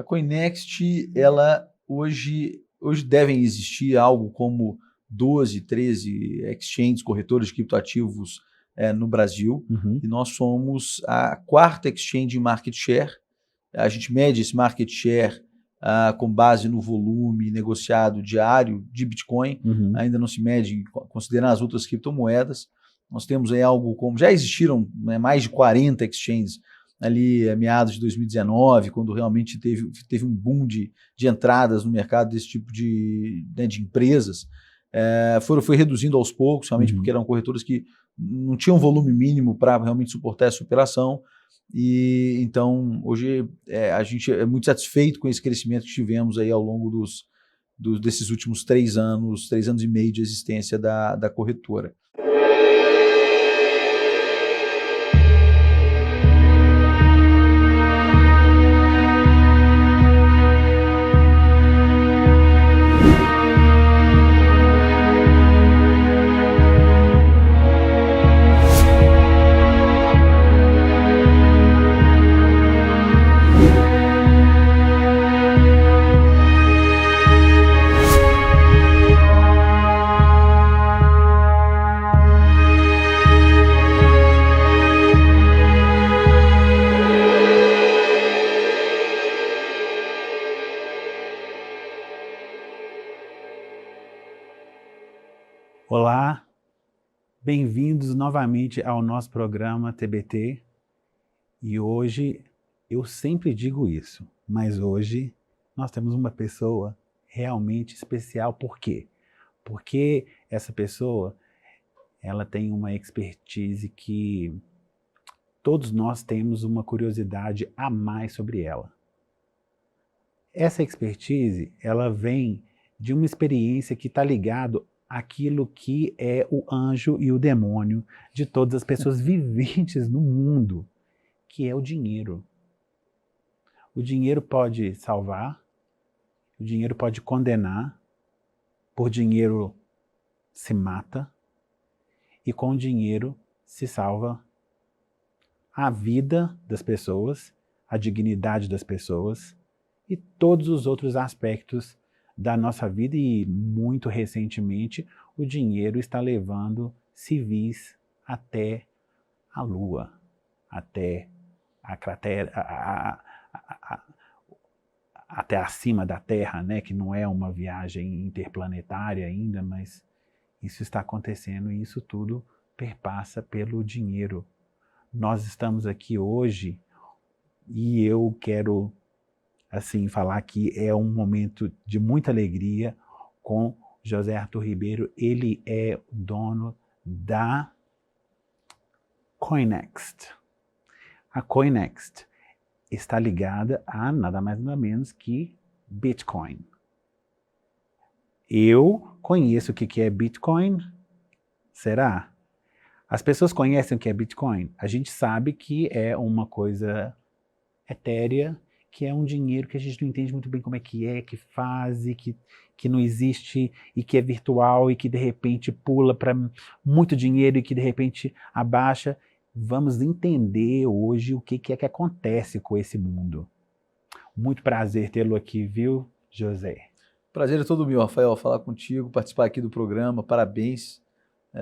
Coinext, ela hoje devem existir algo como 12, 13 exchanges, corretores de criptoativos no Brasil, e nós somos a quarta exchange em market share. A gente mede esse market share com base no volume negociado diário de Bitcoin, ainda não se mede considerando as outras criptomoedas. Nós temos aí algo como, já existiram mais de 40 exchanges ali a meados de 2019, quando realmente teve um boom de entradas no mercado desse tipo de empresas. Foi reduzindo aos poucos, realmente porque eram corretoras que não tinham volume mínimo para realmente suportar essa operação. E então hoje a gente é muito satisfeito com esse crescimento que tivemos aí ao longo desses últimos 3 anos e meio de existência da corretora. Olá, bem-vindos novamente ao nosso programa TBT. E hoje, eu sempre digo isso, mas hoje nós temos uma pessoa realmente especial. Por quê? Porque essa pessoa, ela tem uma expertise que todos nós temos uma curiosidade a mais sobre ela. Essa expertise, ela vem de uma experiência que está ligado aquilo que é o anjo e o demônio de todas as pessoas viventes no mundo, que é o dinheiro. O dinheiro pode salvar, o dinheiro pode condenar, por dinheiro se mata, e com dinheiro se salva a vida das pessoas, a dignidade das pessoas e todos os outros aspectos da nossa vida. E muito recentemente o dinheiro está levando civis até a Lua, até a cratera, até acima da Terra, né? Que não é uma viagem interplanetária ainda, mas isso está acontecendo e isso tudo perpassa pelo dinheiro. Nós estamos aqui hoje e eu quero falar que é um momento de muita alegria com José Arthur Ribeiro. Ele é o dono da Coinext. A Coinext está ligada a nada mais nada menos que Bitcoin. Eu conheço o que é Bitcoin? Será? As pessoas conhecem o que é Bitcoin? A gente sabe que é uma coisa etérea, que é um dinheiro que a gente não entende muito bem como é, que faz, que não existe, e que é virtual, e que de repente pula para muito dinheiro, e que de repente abaixa. Vamos entender hoje o que é que acontece com esse mundo. Muito prazer tê-lo aqui, viu, José? Prazer é todo meu, Rafael, falar contigo, participar aqui do programa. Parabéns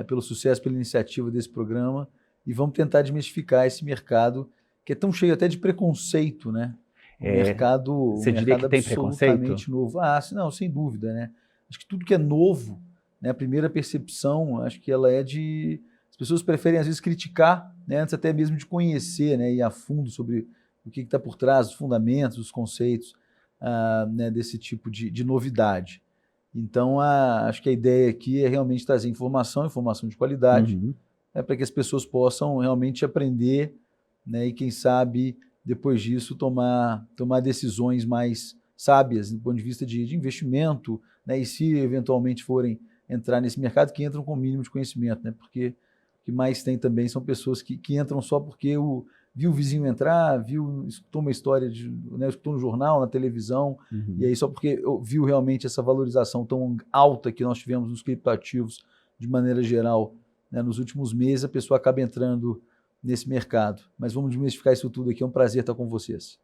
pelo sucesso, pela iniciativa desse programa. E vamos tentar desmistificar esse mercado que é tão cheio até de preconceito, né? Você diria que tem preconceito? Novo. Não, sem dúvida, né? Acho que tudo que é novo, né, a primeira percepção, acho que ela é de... As pessoas preferem, às vezes, criticar, né, antes até mesmo de conhecer, né, ir a fundo sobre o que está por trás, os fundamentos, os conceitos né, desse tipo de novidade. Então, acho que a ideia aqui é realmente trazer informação de qualidade, para que as pessoas possam realmente aprender, né, e quem sabe, depois disso, tomar decisões mais sábias do ponto de vista de investimento, né, e se eventualmente forem entrar nesse mercado, que entram com o mínimo de conhecimento, né, porque o que mais tem também são pessoas que entram só porque viu o vizinho entrar, escutou uma história, né, escutou no jornal, na televisão, e aí só porque viu realmente essa valorização tão alta que nós tivemos nos criptoativos, de maneira geral, né, nos últimos meses, a pessoa acaba entrando nesse mercado. Mas vamos desmistificar isso tudo aqui, é um prazer estar com vocês.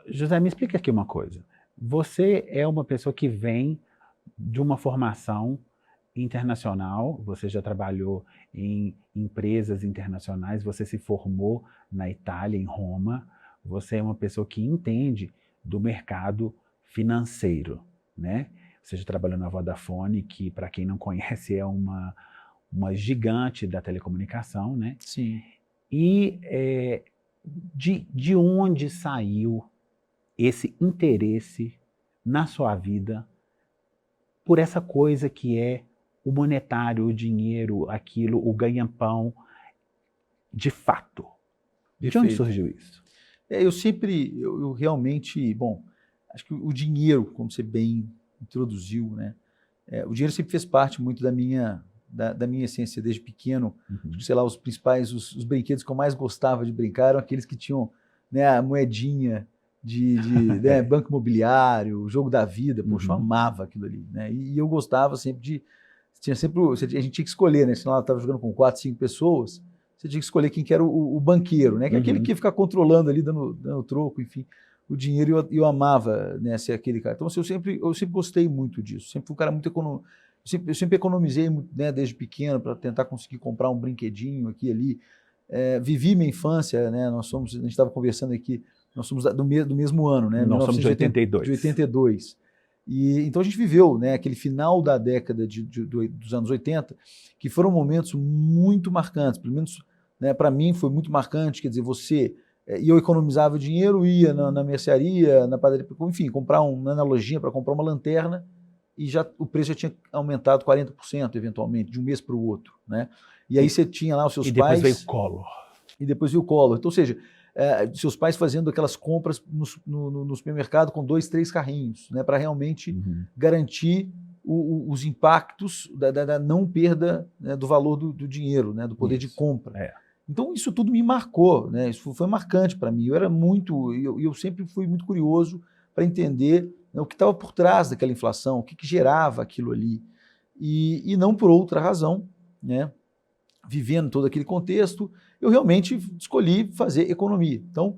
José, me explica aqui uma coisa. Você é uma pessoa que vem de uma formação internacional, você já trabalhou em empresas internacionais, você se formou na Itália, em Roma, você é uma pessoa que entende do mercado financeiro, né? Você já trabalhou na Vodafone, que, para quem não conhece, é uma gigante da telecomunicação, né? Sim. E de onde saiu esse interesse na sua vida por essa coisa que é o monetário, o dinheiro, aquilo, o ganha-pão, de fato? De onde Perfeito. surgiu isso? Eu realmente, bom, acho que o dinheiro, como você bem introduziu, né? O dinheiro sempre fez parte muito da minha essência desde pequeno. Sei lá, os principais, os brinquedos que eu mais gostava de brincar eram aqueles que tinham, né, a moedinha de né, banco imobiliário, o jogo da vida. Poxa, eu amava aquilo ali, né? E eu gostava sempre de... a gente tinha que escolher, né? Senão ela estava jogando com 4, 5 pessoas, você tinha que escolher quem que era o banqueiro, né? Que é aquele que ia ficar controlando ali, dando troco, enfim, o dinheiro. Eu amava, né, ser aquele cara. Então, assim, eu sempre gostei muito disso. Sempre fui um cara muito econômico. Eu sempre economizei, né, desde pequeno para tentar conseguir comprar um brinquedinho aqui e ali. Vivi minha infância, né? A gente estava conversando aqui, nós somos do mesmo ano, né? Nós somos de 82. De 82. E, então a gente viveu, né, aquele final da década dos anos 80, que foram momentos muito marcantes, pelo menos, né, para mim foi muito marcante. Quer dizer, eu economizava dinheiro, ia na mercearia, na padaria, enfim, comprar na lojinha para comprar uma lanterna, e o preço já tinha aumentado 40% eventualmente, de um mês para o outro, né? E aí você tinha lá os seus pais... E depois veio o Collor. E depois veio o Collor. Então, ou seja, seus pais fazendo aquelas compras no supermercado com 2, 3 carrinhos, né, para realmente garantir os impactos da não perda, né, do valor do dinheiro, né, do poder de compra. Então isso tudo me marcou, né, isso foi marcante para mim. Eu sempre fui muito curioso para entender, né, o que estava por trás daquela inflação, o que gerava aquilo ali, e não por outra razão, né, vivendo todo aquele contexto, eu realmente escolhi fazer economia. Então,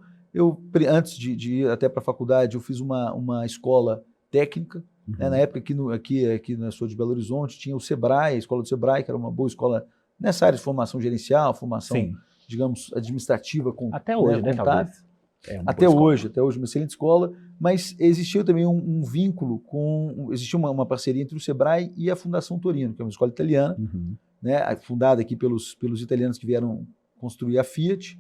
antes de ir até para a faculdade, eu fiz uma escola técnica, né? Na época aqui na Sul de Belo Horizonte, tinha o Sebrae, a escola do Sebrae, que era uma boa escola nessa área de formação gerencial, formação, digamos, administrativa, até hoje, né, talvez. Até hoje, uma excelente escola, mas existiu também um vínculo existia uma parceria entre o Sebrae e a Fundação Torino, que é uma escola italiana, né, fundada aqui pelos italianos que vieram construir a Fiat,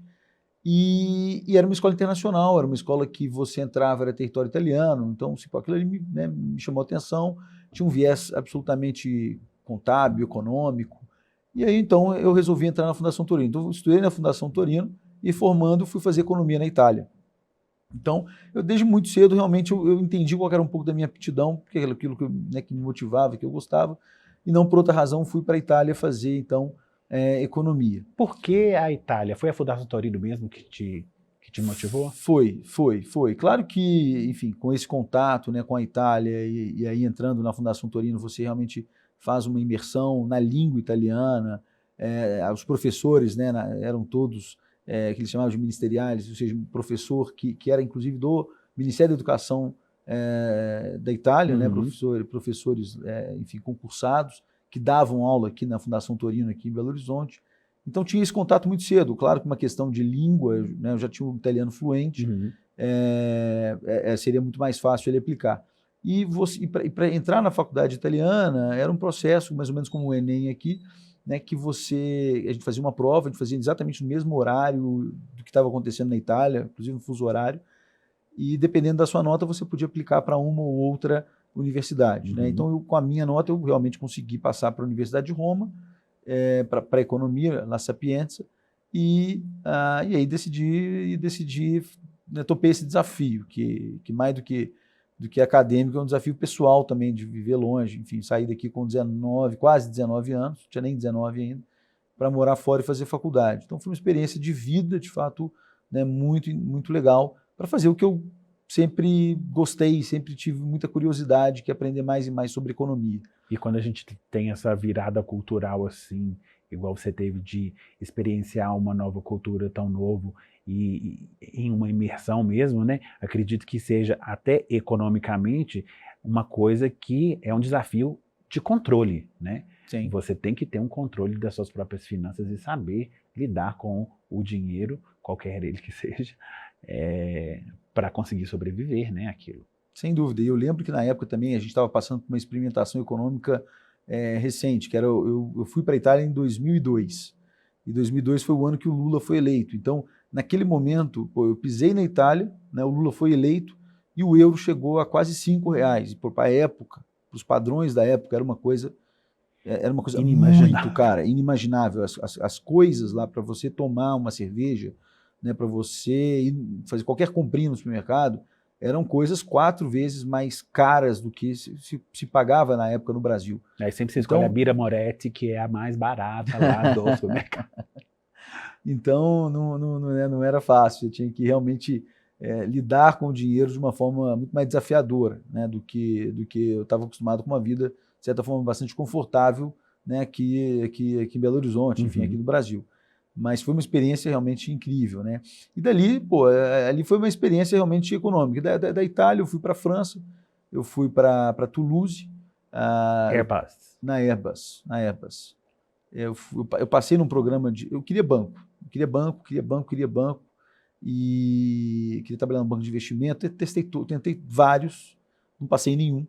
e era uma escola internacional, era uma escola que você entrava, era território italiano, então aquilo ali me chamou a atenção, tinha um viés absolutamente contábil, econômico, e aí então eu resolvi entrar na Fundação Torino. Então eu estudei na Fundação Torino e formando fui fazer economia na Itália. Então, desde muito cedo, realmente, eu entendi qual era um pouco da minha aptidão, porque era aquilo que me motivava, que eu gostava, e não por outra razão fui para a Itália fazer, então, economia. Por que a Itália? Foi a Fundação Torino mesmo que te motivou? Foi. Claro que, enfim, com esse contato, né, com a Itália, e aí entrando na Fundação Torino, você realmente faz uma imersão na língua italiana, os professores, né, eram todos... que eles chamavam de ministeriais, ou seja, um professor que era inclusive do Ministério da Educação da Itália, né, professores, enfim, concursados, que davam aula aqui na Fundação Torino, aqui em Belo Horizonte. Então tinha esse contato muito cedo. Claro que uma questão de língua, né, eu já tinha um italiano fluente, seria muito mais fácil ele aplicar. E para entrar na faculdade italiana era um processo, mais ou menos como o Enem aqui, né, que a gente fazia uma prova, a gente fazia exatamente no mesmo horário do que estava acontecendo na Itália, inclusive no fuso horário, e dependendo da sua nota você podia aplicar para uma ou outra universidade. Né? Então, com a minha nota, eu realmente consegui passar para a Universidade de Roma, para a economia, La Sapienza, e aí decidi, né, topei esse desafio, que mais do que acadêmico, é um desafio pessoal também, de viver longe, enfim, sair daqui com quase 19 anos, não tinha nem 19 ainda, para morar fora e fazer faculdade. Então foi uma experiência de vida, de fato, né, muito, muito legal, para fazer o que eu sempre gostei, sempre tive muita curiosidade, que é aprender mais e mais sobre economia. E quando a gente tem essa virada cultural assim, igual você teve de experienciar uma nova cultura tão novo e em uma imersão mesmo, né? Acredito que seja até economicamente uma coisa que é um desafio de controle, né? Sim. Você tem que ter um controle das suas próprias finanças e saber lidar com o dinheiro, qualquer ele que seja, para conseguir sobreviver, né, aquilo. Sem dúvida. E eu lembro que na época também a gente estava passando por uma experimentação econômica recente, que era eu fui para a Itália em 2002. E 2002 foi o ano que o Lula foi eleito. Então, naquele momento, eu pisei na Itália, né, o Lula foi eleito e o euro chegou a quase R$5. E para a época, para os padrões da época, era uma coisa Inimaginável. muito, cara, inimaginável. As coisas lá para você tomar uma cerveja, né, para você ir fazer qualquer comprinha no supermercado, eram coisas 4 vezes mais caras do que se pagava na época no Brasil. Aí sempre você escolhe a Birra Moretti, que é a mais barata lá do supermercado. Então não era fácil, eu tinha que realmente lidar com o dinheiro de uma forma muito mais desafiadora, né, do que eu estava acostumado com uma vida, de certa forma, bastante confortável, né, aqui em Belo Horizonte, enfim, aqui no Brasil. Mas foi uma experiência realmente incrível, né? E dali, ali foi uma experiência realmente econômica. Da Itália eu fui para a França, eu fui para Toulouse. Airbus. Na Airbus. Eu passei num programa eu queria banco. E queria trabalhar no banco de investimento. Tentei vários, não passei em nenhum.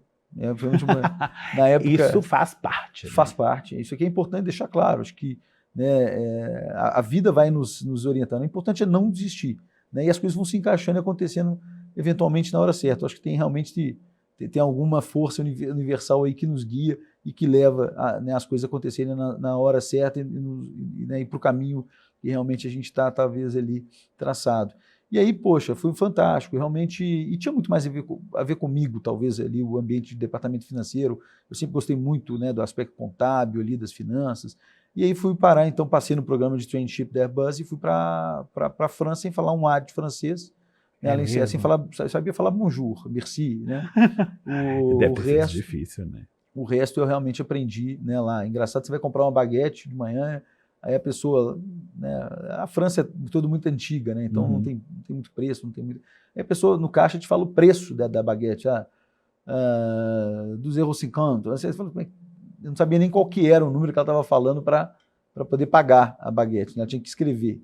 Na época, isso faz parte. Faz parte. Isso aqui é importante deixar claro. Acho que, né, a vida vai nos orientando. O importante é não desistir, né, e as coisas vão se encaixando e acontecendo eventualmente na hora certa. Acho que tem realmente tem alguma força universal aí que nos guia e que leva né, as coisas acontecerem na hora certa e para o caminho que realmente a gente está, talvez, ali traçado. E aí, poxa, foi fantástico, realmente, e tinha muito mais a ver comigo, talvez, ali, o ambiente de departamento financeiro. Eu sempre gostei muito, né, do aspecto contábil ali, das finanças. E aí fui parar, então passei no programa de traineeship da Airbus e fui para a França sem falar um A de francês. Né, além de assim, sabia falar bonjour, merci, né? Deve ter sido difícil, né? O resto eu realmente aprendi, né, lá. Engraçado, você vai comprar uma baguete de manhã, aí a pessoa, né, a França é toda muito antiga, né, então não tem muito preço, não tem muito... Aí a pessoa no caixa te fala o preço da baguete, 2,50 €. Você fala, eu não sabia nem qual que era o número que ela estava falando para poder pagar a baguete, né, ela tinha que escrever.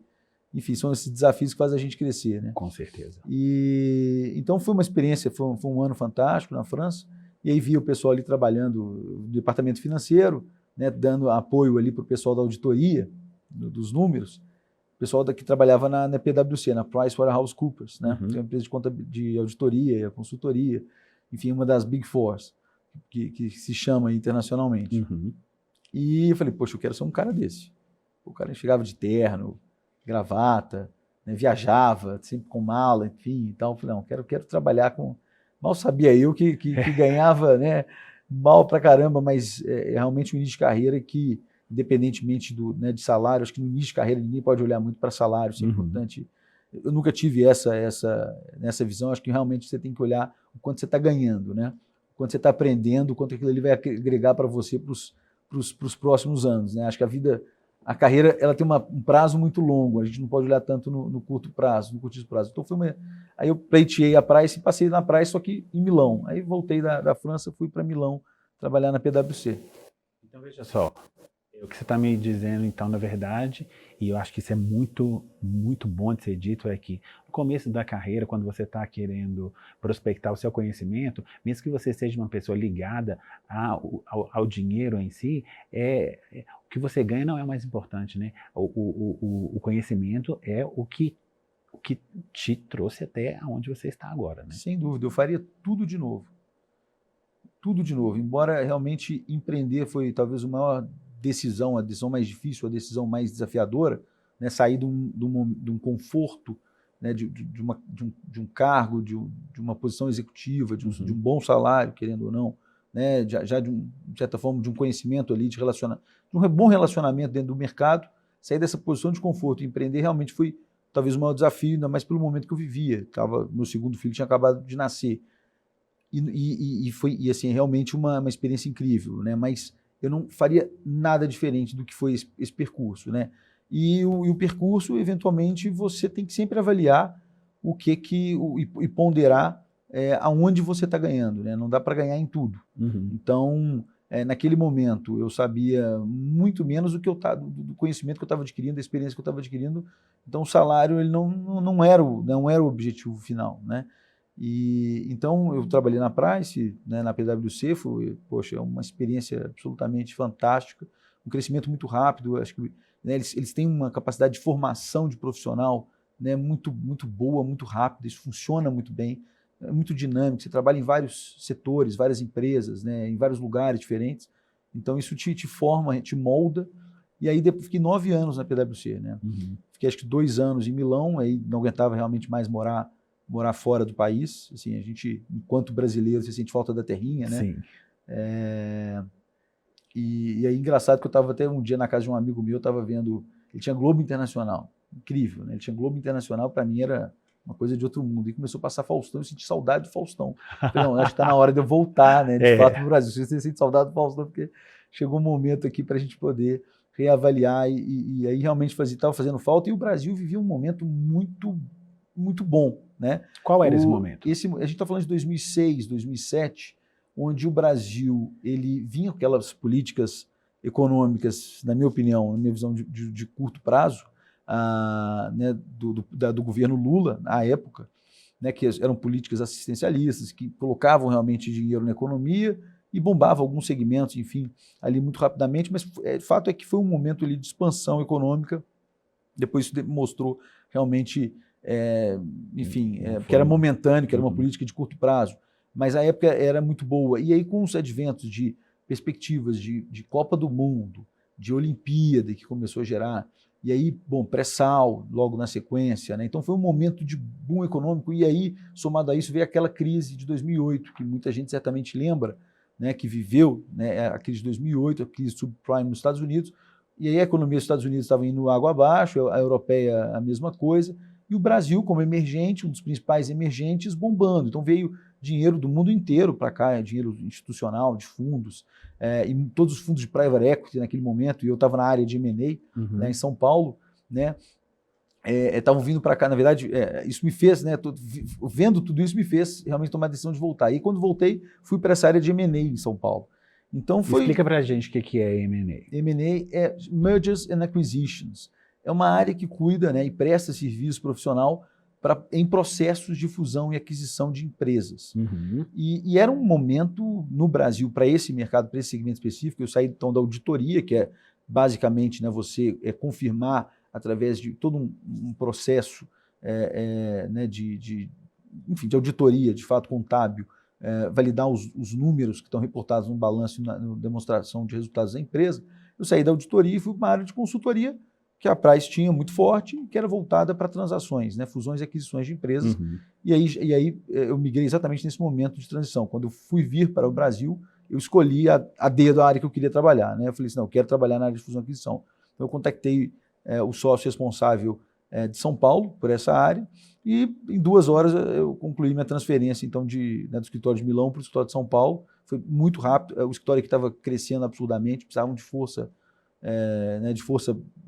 Enfim, são esses desafios que fazem a gente crescer, né? Com certeza. E então foi uma experiência, foi um ano fantástico na França, e aí vi o pessoal ali trabalhando no departamento financeiro, né, dando apoio ali para o pessoal da auditoria, dos números, o pessoal que trabalhava na PwC, na PricewaterhouseCoopers, né, que é uma empresa de auditoria, consultoria, enfim, uma das Big Fours, que se chama internacionalmente. E eu falei, poxa, eu quero ser um cara desse. O cara chegava de terno, gravata, né, viajava, sempre com mala, enfim, e tal. Eu falei, não, quero trabalhar com... Mal sabia eu que ganhava, né, mal pra caramba, mas é realmente um início de carreira que, independentemente né, de salário, acho que no início de carreira ninguém pode olhar muito para salário, isso é importante. Eu nunca tive nessa visão, acho que realmente você tem que olhar o quanto você está ganhando, né? O quanto você está aprendendo, o quanto aquilo ali vai agregar para você para os próximos anos, né? Acho que a carreira ela tem um prazo muito longo, a gente não pode olhar tanto no curto prazo, no curtíssimo prazo. Então aí eu pleiteei a Price e passei na Price, só que em Milão. Aí voltei da França, fui para Milão trabalhar na PwC. Então veja só, o que você está me dizendo então, na verdade, e eu acho que isso é muito, muito bom de ser dito, é que no começo da carreira, quando você está querendo prospectar o seu conhecimento, mesmo que você seja uma pessoa ligada ao dinheiro em si, o que você ganha não é o mais importante, né? O conhecimento é o que te trouxe até onde você está agora, né? Sem dúvida, eu faria tudo de novo. Tudo de novo, embora realmente empreender foi talvez a maior decisão, a decisão mais difícil, a decisão mais desafiadora, né? Sair de um conforto, né? de um cargo, de uma posição executiva, de um bom salário, querendo ou não, né? De certa forma, de um conhecimento ali, de um bom relacionamento dentro do mercado, sair dessa posição de conforto e empreender realmente foi talvez o maior desafio, ainda mais pelo momento que eu vivia. Meu segundo filho tinha acabado de nascer. E foi assim, realmente uma experiência incrível, né? Mas eu não faria nada diferente do que foi esse percurso, né? E o percurso, eventualmente, você tem que sempre avaliar e ponderar aonde você está ganhando, né? Não dá para ganhar em tudo. Uhum. Então, naquele momento, eu sabia muito menos do conhecimento que eu estava adquirindo, da experiência que eu estava adquirindo. Então, o salário ele não era o objetivo final, né? E então eu trabalhei na Price, né, na PwC, foi, poxa, uma experiência absolutamente fantástica, um crescimento muito rápido. Acho que, né, eles têm uma capacidade de formação de profissional, né, muito boa, muito rápida. Isso funciona muito bem, é muito dinâmico. Você trabalha em vários setores, várias empresas, né, em vários lugares diferentes. Então isso te forma, te molda. E aí depois fiquei 9 anos na PwC, né? Uhum. Fiquei acho que 2 anos em Milão, aí não aguentava realmente mais morar fora do país. Assim, a gente, enquanto brasileiro, você sente falta da terrinha, né? Sim. E aí, engraçado que eu estava até um dia na casa de um amigo meu, eu estava vendo, ele tinha Globo Internacional, incrível, né? Ele tinha Globo Internacional, para mim era uma coisa de outro mundo. E começou a passar Faustão, eu senti saudade do Faustão. Falei, não, acho que está na hora de eu voltar, né? De fato, para o Brasil. Você sente saudade do Faustão, porque chegou um momento aqui para a gente poder reavaliar e aí realmente estava fazendo falta. E o Brasil vivia um momento muito bom, né? Qual era esse momento? A gente está falando de 2006, 2007, onde o Brasil ele vinha com aquelas políticas econômicas, na minha opinião, na minha visão de curto prazo, né, do governo Lula, à época, né, que eram políticas assistencialistas, que colocavam realmente dinheiro na economia e bombavam alguns segmentos, enfim, ali muito rapidamente, mas o fato é que foi um momento ali de expansão econômica. Depois isso mostrou realmente, que era momentâneo, que era uma política de curto prazo, mas a época era muito boa. E aí, com os adventos de perspectivas de Copa do Mundo, de Olimpíada, que começou a gerar, e aí, bom, pré-sal, logo na sequência, né? Então foi um momento de boom econômico, e aí, somado a isso, veio aquela crise de 2008, que muita gente certamente lembra, né, que viveu, né, a crise de 2008, a crise subprime nos Estados Unidos, e aí a economia dos Estados Unidos estava indo água abaixo, a europeia a mesma coisa, e o Brasil, como emergente, um dos principais emergentes, bombando. Então veio dinheiro do mundo inteiro para cá, dinheiro institucional, de fundos, e todos os fundos de private equity naquele momento, e eu estava na área de M&A, né, em São Paulo, né, estavam vindo para cá. Na verdade, isso me fez, né, vendo tudo isso, me fez realmente tomar a decisão de voltar. E quando voltei, fui para essa área de M&A em São Paulo. Então Explica para a gente o que é M&A. M&A é Mergers and Acquisitions. É uma área que cuida, né, e presta serviço profissional em processos de fusão e aquisição de empresas. E era um momento no Brasil, para esse mercado, para esse segmento específico. Eu saí então da auditoria, que é basicamente, né, você confirmar através de todo um processo né, de auditoria, de fato contábil, validar os números que estão reportados no balanço e na demonstração de resultados da empresa. Eu saí da auditoria e fui para uma área de consultoria que a Price tinha muito forte, que era voltada para transações, né, fusões e aquisições de empresas. E aí eu migrei exatamente nesse momento de transição. Quando eu fui vir para o Brasil, eu escolhi a dedo a área que eu queria trabalhar, né? Eu falei assim, não, eu quero trabalhar na área de fusão e aquisição. Então eu contactei o sócio responsável de São Paulo por essa área, e em 2 horas eu concluí minha transferência então do escritório de Milão para o escritório de São Paulo. Foi muito rápido. O escritório que estava crescendo absurdamente, precisavam de força,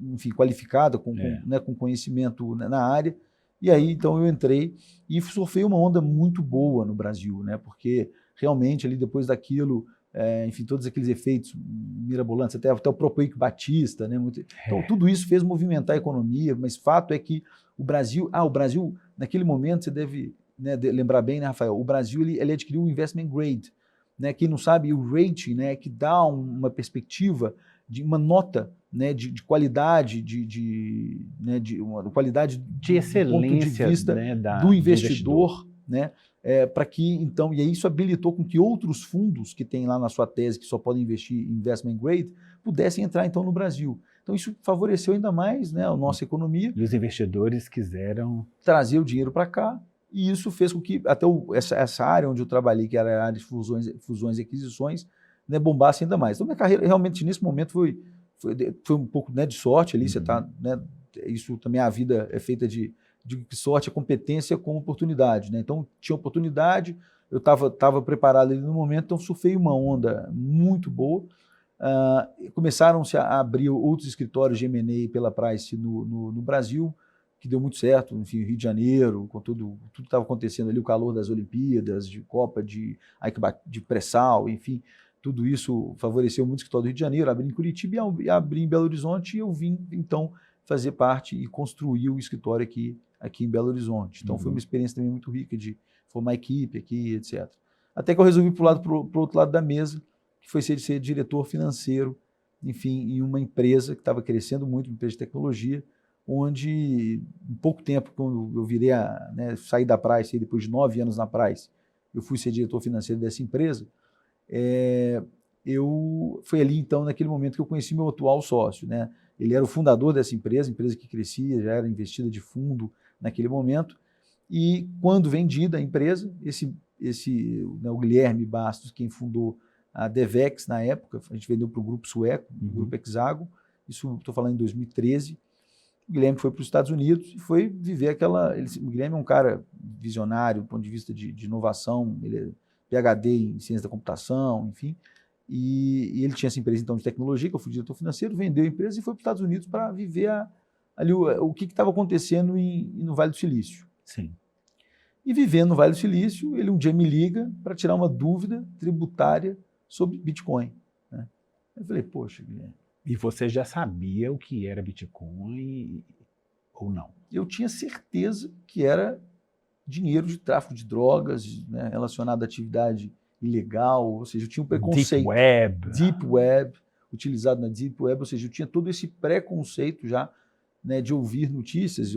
enfim, qualificada, com conhecimento na área. E aí então eu entrei e surfei uma onda muito boa no Brasil, né? Porque realmente ali depois daquilo, enfim, todos aqueles efeitos mirabolantes, até o Propoic Batista, né? Então tudo isso fez movimentar a economia, mas fato é que o Brasil, naquele momento, você deve, né, lembrar bem, né, Rafael? O Brasil ele adquiriu o investment grade, né? Quem não sabe, o rating, né, que dá uma perspectiva de uma nota, né, de qualidade, né, de uma qualidade de excelência, do ponto de vista, né, do investidor, né? Para que, então, e aí isso habilitou com que outros fundos que tem lá na sua tese, que só podem investir em investment grade, pudessem entrar, então, no Brasil. Então, isso favoreceu ainda mais, né, a nossa economia. E os investidores quiseram trazer o dinheiro para cá, e isso fez com que até essa área onde eu trabalhei, que era a área de fusões e aquisições, né, bombasse ainda mais. Então, minha carreira, realmente, nesse momento, foi um pouco, né, de sorte ali. Você tá, né, isso também, a vida é feita de sorte, a competência com oportunidade, né? Então, tinha oportunidade, eu estava preparado ali no momento, então surfei uma onda muito boa. Começaram-se a abrir outros escritórios de M&A pela Price no Brasil, que deu muito certo, enfim, Rio de Janeiro, com tudo que estava acontecendo ali, o calor das Olimpíadas, de Copa, de pré-sal, enfim, tudo isso favoreceu muito o escritório do Rio de Janeiro, abri em Curitiba e abri em Belo Horizonte, e eu vim, então, fazer parte e construir o escritório aqui em Belo Horizonte. Então, foi uma experiência também muito rica de formar equipe aqui, etc. Até que eu resolvi pro outro lado da mesa, que foi ser diretor financeiro, enfim, em uma empresa que estava crescendo muito, uma empresa de tecnologia, onde, em pouco tempo, quando eu virei saí da Price, depois de 9 anos na Price, eu fui ser diretor financeiro dessa empresa, foi ali, então, naquele momento que eu conheci meu atual sócio, né? Ele era o fundador dessa empresa que crescia, já era investida de fundo naquele momento, e quando vendida a empresa, o Guilherme Bastos, quem fundou a Devex na época, a gente vendeu para o grupo sueco, o grupo Hexagon, isso estou falando em 2013, o Guilherme foi para os Estados Unidos e foi viver o Guilherme é um cara visionário do ponto de vista de inovação, ele é PhD em ciência da computação, enfim, e ele tinha essa empresa então de tecnologia, que eu fui diretor financeiro, vendeu a empresa e foi para os Estados Unidos para viver ali o que estava acontecendo no Vale do Silício. Sim. E vivendo no Vale do Silício, ele um dia me liga para tirar uma dúvida tributária sobre Bitcoin, né? Eu falei, poxa, Guilherme. E você já sabia o que era Bitcoin ou não? Eu tinha certeza que era dinheiro de tráfico de drogas, né, relacionado à atividade ilegal, ou seja, eu tinha um preconceito. Deep Web, utilizado na Deep Web, ou seja, eu tinha todo esse preconceito já, né, de ouvir notícias,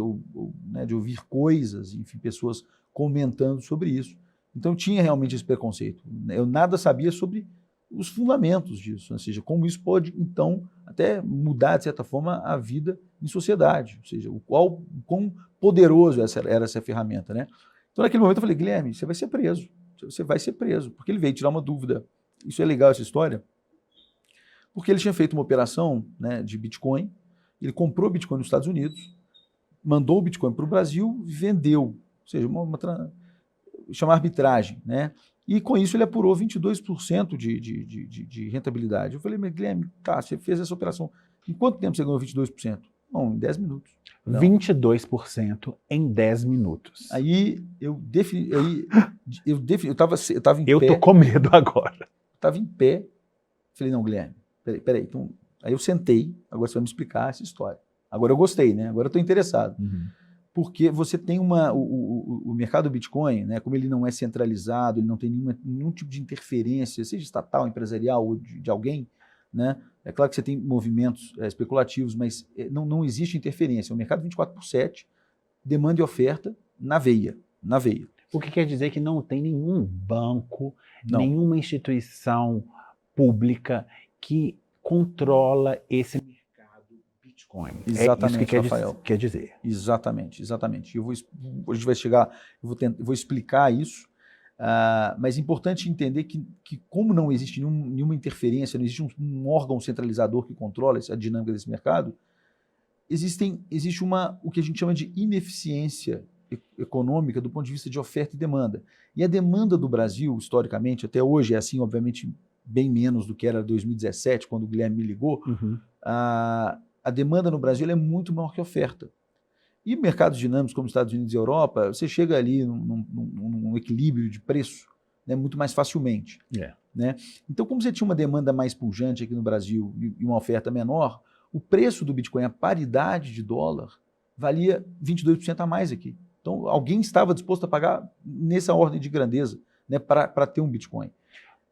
né, de ouvir coisas, enfim, pessoas comentando sobre isso. Então, tinha realmente esse preconceito. Eu nada sabia sobre os fundamentos disso, ou seja, como isso pode, então, até mudar, de certa forma, a vida em sociedade, ou seja, quão poderoso era essa ferramenta, né? Então, naquele momento, eu falei, Guilherme, você vai ser preso, porque ele veio tirar uma dúvida. Isso é legal, essa história, porque ele tinha feito uma operação, né, de Bitcoin, ele comprou Bitcoin nos Estados Unidos, mandou o Bitcoin para o Brasil e vendeu, ou seja, chama arbitragem, né? E com isso ele apurou 22% de rentabilidade. Eu falei, mas Guilherme, tá, você fez essa operação, em quanto tempo você ganhou 22%? Bom, em 10 minutos. Não. 22% em 10 minutos. Aí eu estava em pé. Eu tô com medo agora. Estava em pé, falei, não, Guilherme, peraí. Então, aí eu sentei, agora você vai me explicar essa história. Agora eu gostei, né? Agora eu estou interessado. Porque você tem o mercado do Bitcoin, né, como ele não é centralizado, ele não tem nenhum tipo de interferência, seja estatal, empresarial ou de alguém, né? É claro que você tem movimentos especulativos, mas não existe interferência. É um mercado 24/7, demanda e oferta na veia. O que quer dizer que não tem nenhum banco, nenhuma instituição pública que controla esse mercado Bitcoin. Exatamente, é isso que Rafael. Quer dizer. Exatamente. A gente vai chegar, eu vou explicar isso, mas é importante entender que como não existe nenhuma interferência, não existe um órgão centralizador que controla a dinâmica desse mercado, existe o que a gente chama de ineficiência econômica do ponto de vista de oferta e demanda. E a demanda do Brasil, historicamente, até hoje é assim, obviamente, bem menos do que era em 2017, quando o Guilherme me ligou, a demanda no Brasil é muito maior que a oferta. E mercados dinâmicos como Estados Unidos e Europa, você chega ali num equilíbrio de preço, né, muito mais facilmente. Né? Então, como você tinha uma demanda mais pujante aqui no Brasil e uma oferta menor, o preço do Bitcoin, a paridade de dólar, valia 22% a mais aqui. Então, alguém estava disposto a pagar nessa ordem de grandeza, né, para ter um Bitcoin.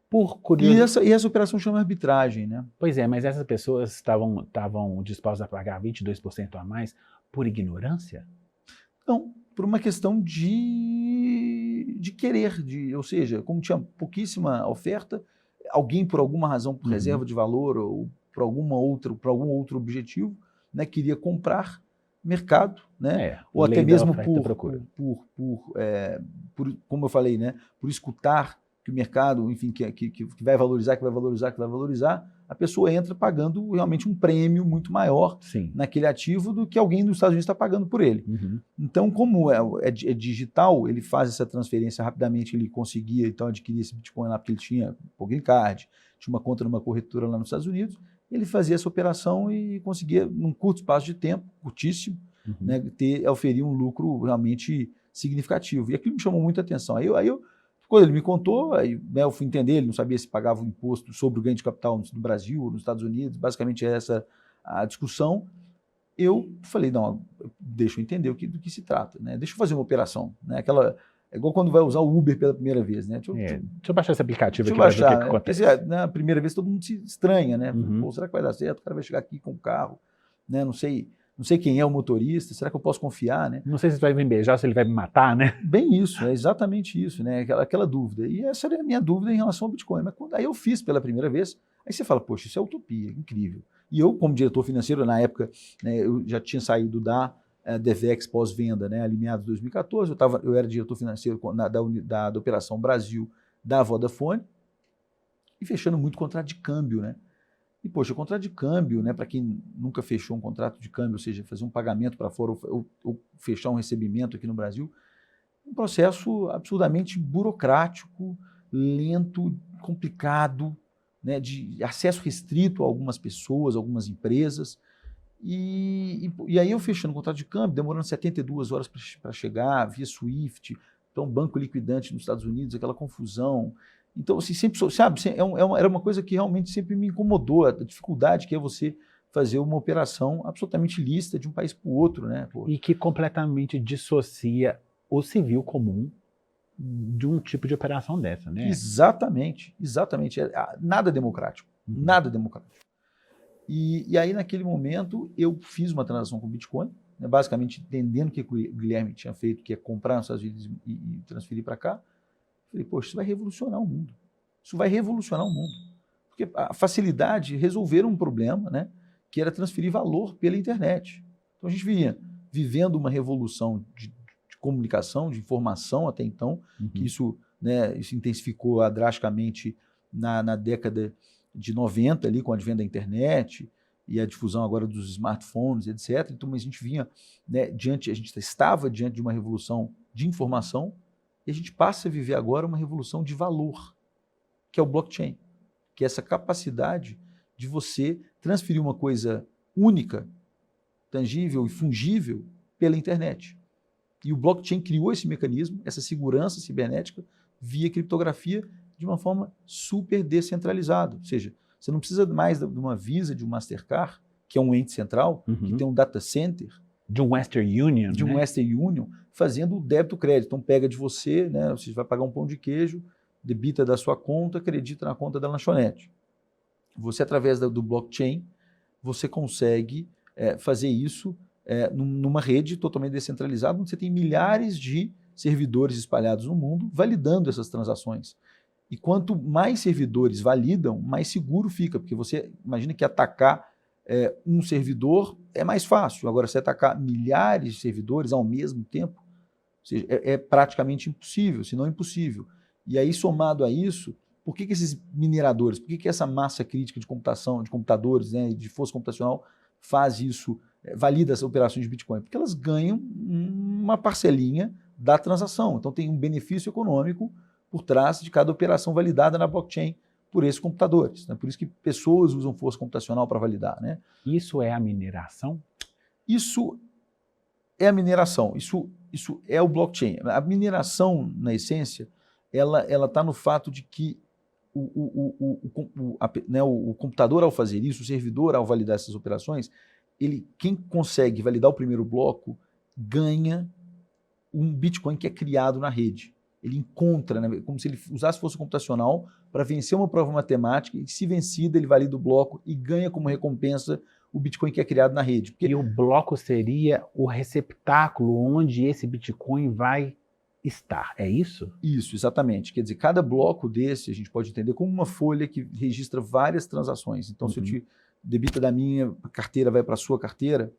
Por curiosidade. E essa operação chama arbitragem, né? Pois é, mas essas pessoas estavam dispostas a pagar 22% a mais por ignorância? Não, por uma questão de querer, ou seja, como tinha pouquíssima oferta, alguém por alguma razão, por reserva de valor ou por algum outro objetivo, né, queria comprar mercado, né? Ou até mesmo por, como eu falei, né, por escutar que o mercado, enfim, que vai valorizar, a pessoa entra pagando realmente um prêmio muito maior Sim. naquele ativo do que alguém dos Estados Unidos está pagando por ele. Uhum. Então, como é digital, ele faz essa transferência rapidamente, ele conseguia então adquirir esse Bitcoin lá porque ele tinha o green card, tinha uma conta numa corretora lá nos Estados Unidos, ele fazia essa operação e conseguia, num curto espaço de tempo, curtíssimo, né, oferir um lucro realmente significativo. E aquilo me chamou muita atenção. Quando ele me contou, né, eu fui entender, ele não sabia se pagava o imposto sobre o ganho de capital no Brasil ou nos Estados Unidos, basicamente essa a discussão. Eu falei, não, deixa eu entender do que se trata, né? Deixa eu fazer uma operação, né? É igual quando vai usar o Uber pela primeira vez, né? Deixa eu baixar esse aplicativo aqui para ver o que acontece. Porque, na primeira vez todo mundo se estranha, né? Uhum. Pô, será que vai dar certo? O cara vai chegar aqui com o carro, né? Não sei quem é o motorista, será que eu posso confiar, né? Não sei se ele vai me beijar, se ele vai me matar, né? Bem isso, é exatamente isso, né? Aquela dúvida. E essa era a minha dúvida em relação ao Bitcoin. Mas aí eu fiz pela primeira vez, aí você fala, poxa, isso é utopia, incrível. E eu, como diretor financeiro, na época, né, eu já tinha saído da DevEx pós-venda, né, ali meados de 2014, eu era diretor financeiro da Operação Brasil da Vodafone, e fechando muito contrato de câmbio, né? E, poxa, o contrato de câmbio, né, para quem nunca fechou um contrato de câmbio, ou seja, fazer um pagamento para fora ou fechar um recebimento aqui no Brasil, um processo absurdamente burocrático, lento, complicado, né, de acesso restrito a algumas pessoas, algumas empresas. E aí eu fechando o contrato de câmbio, demorando 72 horas para chegar, via SWIFT, então banco liquidante nos Estados Unidos, aquela confusão. Então, assim, sempre, sabe, era uma coisa que realmente sempre me incomodou, a dificuldade que é você fazer uma operação absolutamente lícita de um país para o outro, né? Pô. E que completamente dissocia o civil comum de um tipo de operação dessa, né? Exatamente. Nada democrático, nada democrático. E aí, naquele momento, eu fiz uma transação com Bitcoin, né, basicamente entendendo o que o Guilherme tinha feito, que é comprar nos Estados Unidos e transferir para cá. Falei, poxa, isso vai revolucionar o mundo. Isso vai revolucionar o mundo. Porque a facilidade de resolver um problema, né, que era transferir valor pela internet. Então, a gente vinha vivendo uma revolução de comunicação, de informação até então, que isso intensificou drasticamente na década de 90, ali, com o advento da internet e a difusão agora dos smartphones, etc. Então, a gente vinha, né, a gente estava diante de uma revolução de informação e a gente passa a viver agora uma revolução de valor, que é o blockchain, que é essa capacidade de você transferir uma coisa única, tangível e fungível pela internet. E o blockchain criou esse mecanismo, essa segurança cibernética via criptografia de uma forma super descentralizada. Ou seja, você não precisa mais de uma Visa, de um Mastercard, que é um ente central, que tem um data center. De um Western Union. De um Western Union, fazendo o débito-crédito. Então pega de você, né, você vai pagar um pão de queijo, debita da sua conta, acredita na conta da lanchonete. Você, através do blockchain, você consegue fazer isso numa rede totalmente descentralizada, onde você tem milhares de servidores espalhados no mundo validando essas transações. E quanto mais servidores validam, mais seguro fica, porque você imagina que atacar um servidor é mais fácil. Agora, se atacar milhares de servidores ao mesmo tempo, ou seja, é praticamente impossível, se não impossível. E aí, somado a isso, por que esses mineradores, por que essa massa crítica de computação, de computadores, né, de força computacional faz isso, valida as operações de Bitcoin? Porque elas ganham uma parcelinha da transação. Então, tem um benefício econômico por trás de cada operação validada na blockchain por esses computadores. Né? Por isso que pessoas usam força computacional para validar. Né? Isso é a mineração? Isso é a mineração. Isso é o blockchain. A mineração, na essência, ela está no fato de que o computador, ao fazer isso, o servidor, ao validar essas operações, quem consegue validar o primeiro bloco ganha um Bitcoin que é criado na rede. Ele encontra, né, como se ele usasse força computacional para vencer uma prova matemática e, se vencida, ele valida o bloco e ganha como recompensa o Bitcoin que é criado na rede. E o bloco seria o receptáculo onde esse Bitcoin vai estar, é isso? Isso, exatamente. Quer dizer, cada bloco desse a gente pode entender como uma folha que registra várias transações. Então, se eu te debita da minha carteira, vai para a sua carteira,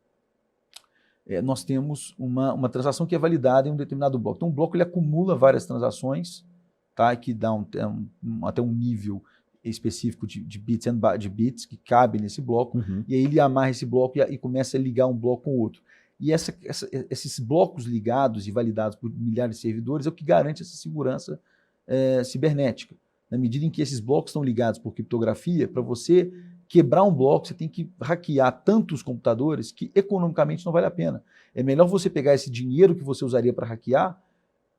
nós temos uma transação que é validada em um determinado bloco. Então, o bloco ele acumula várias transações, tá, que dá até um nível específico de bits que cabe nesse bloco, Uhum. e aí ele amarra esse bloco e começa a ligar um bloco com o outro. E esses blocos ligados e validados por milhares de servidores é o que garante essa segurança cibernética. Na medida em que esses blocos estão ligados por criptografia, para você quebrar um bloco, você tem que hackear tantos computadores que economicamente não vale a pena. É melhor você pegar esse dinheiro que você usaria para hackear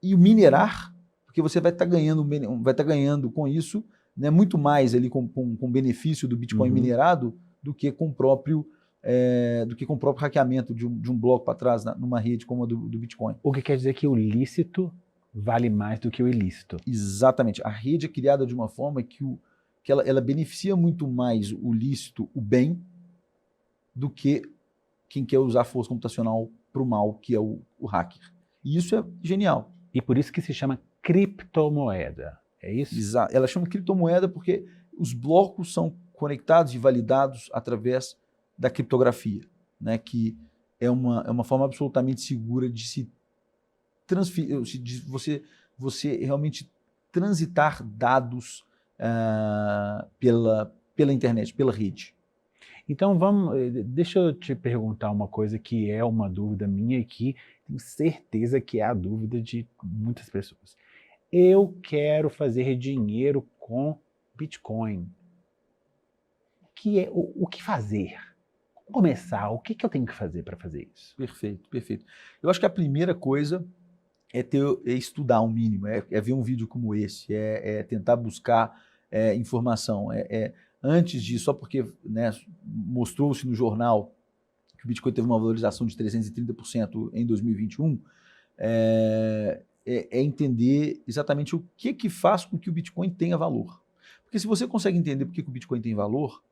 e minerar, porque você vai estar ganhando com isso, né, muito mais ali com benefício do Bitcoin minerado do que com o próprio hackeamento de um bloco para trás numa rede como a do Bitcoin. O que quer dizer que o lícito vale mais do que o ilícito. Exatamente. A rede é criada de uma forma que ela beneficia muito mais o lícito, o bem, do que quem quer usar força computacional para o mal, que é o hacker. E isso é genial. E por isso que se chama criptomoeda. É isso? Exato. Ela chama criptomoeda porque os blocos são conectados e validados através da criptografia, né, que é uma forma absolutamente segura de se transferir, de você realmente transitar dados pela internet, pela rede. Então deixa eu te perguntar uma coisa que é uma dúvida minha e que tenho certeza que é a dúvida de muitas pessoas. Eu quero fazer dinheiro com Bitcoin. O que fazer? Como começar? O que eu tenho que fazer para fazer isso? Perfeito, perfeito. Eu acho que a primeira coisa é estudar um mínimo, é ver um vídeo como esse, é tentar buscar informação. Antes disso, só porque, né, mostrou-se no jornal que o Bitcoin teve uma valorização de 330% em 2021, entender exatamente o que faz com que o Bitcoin tenha valor. Porque se você consegue entender por que o Bitcoin tem valor,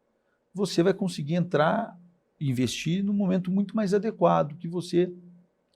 você vai conseguir entrar e investir no momento muito mais adequado, que você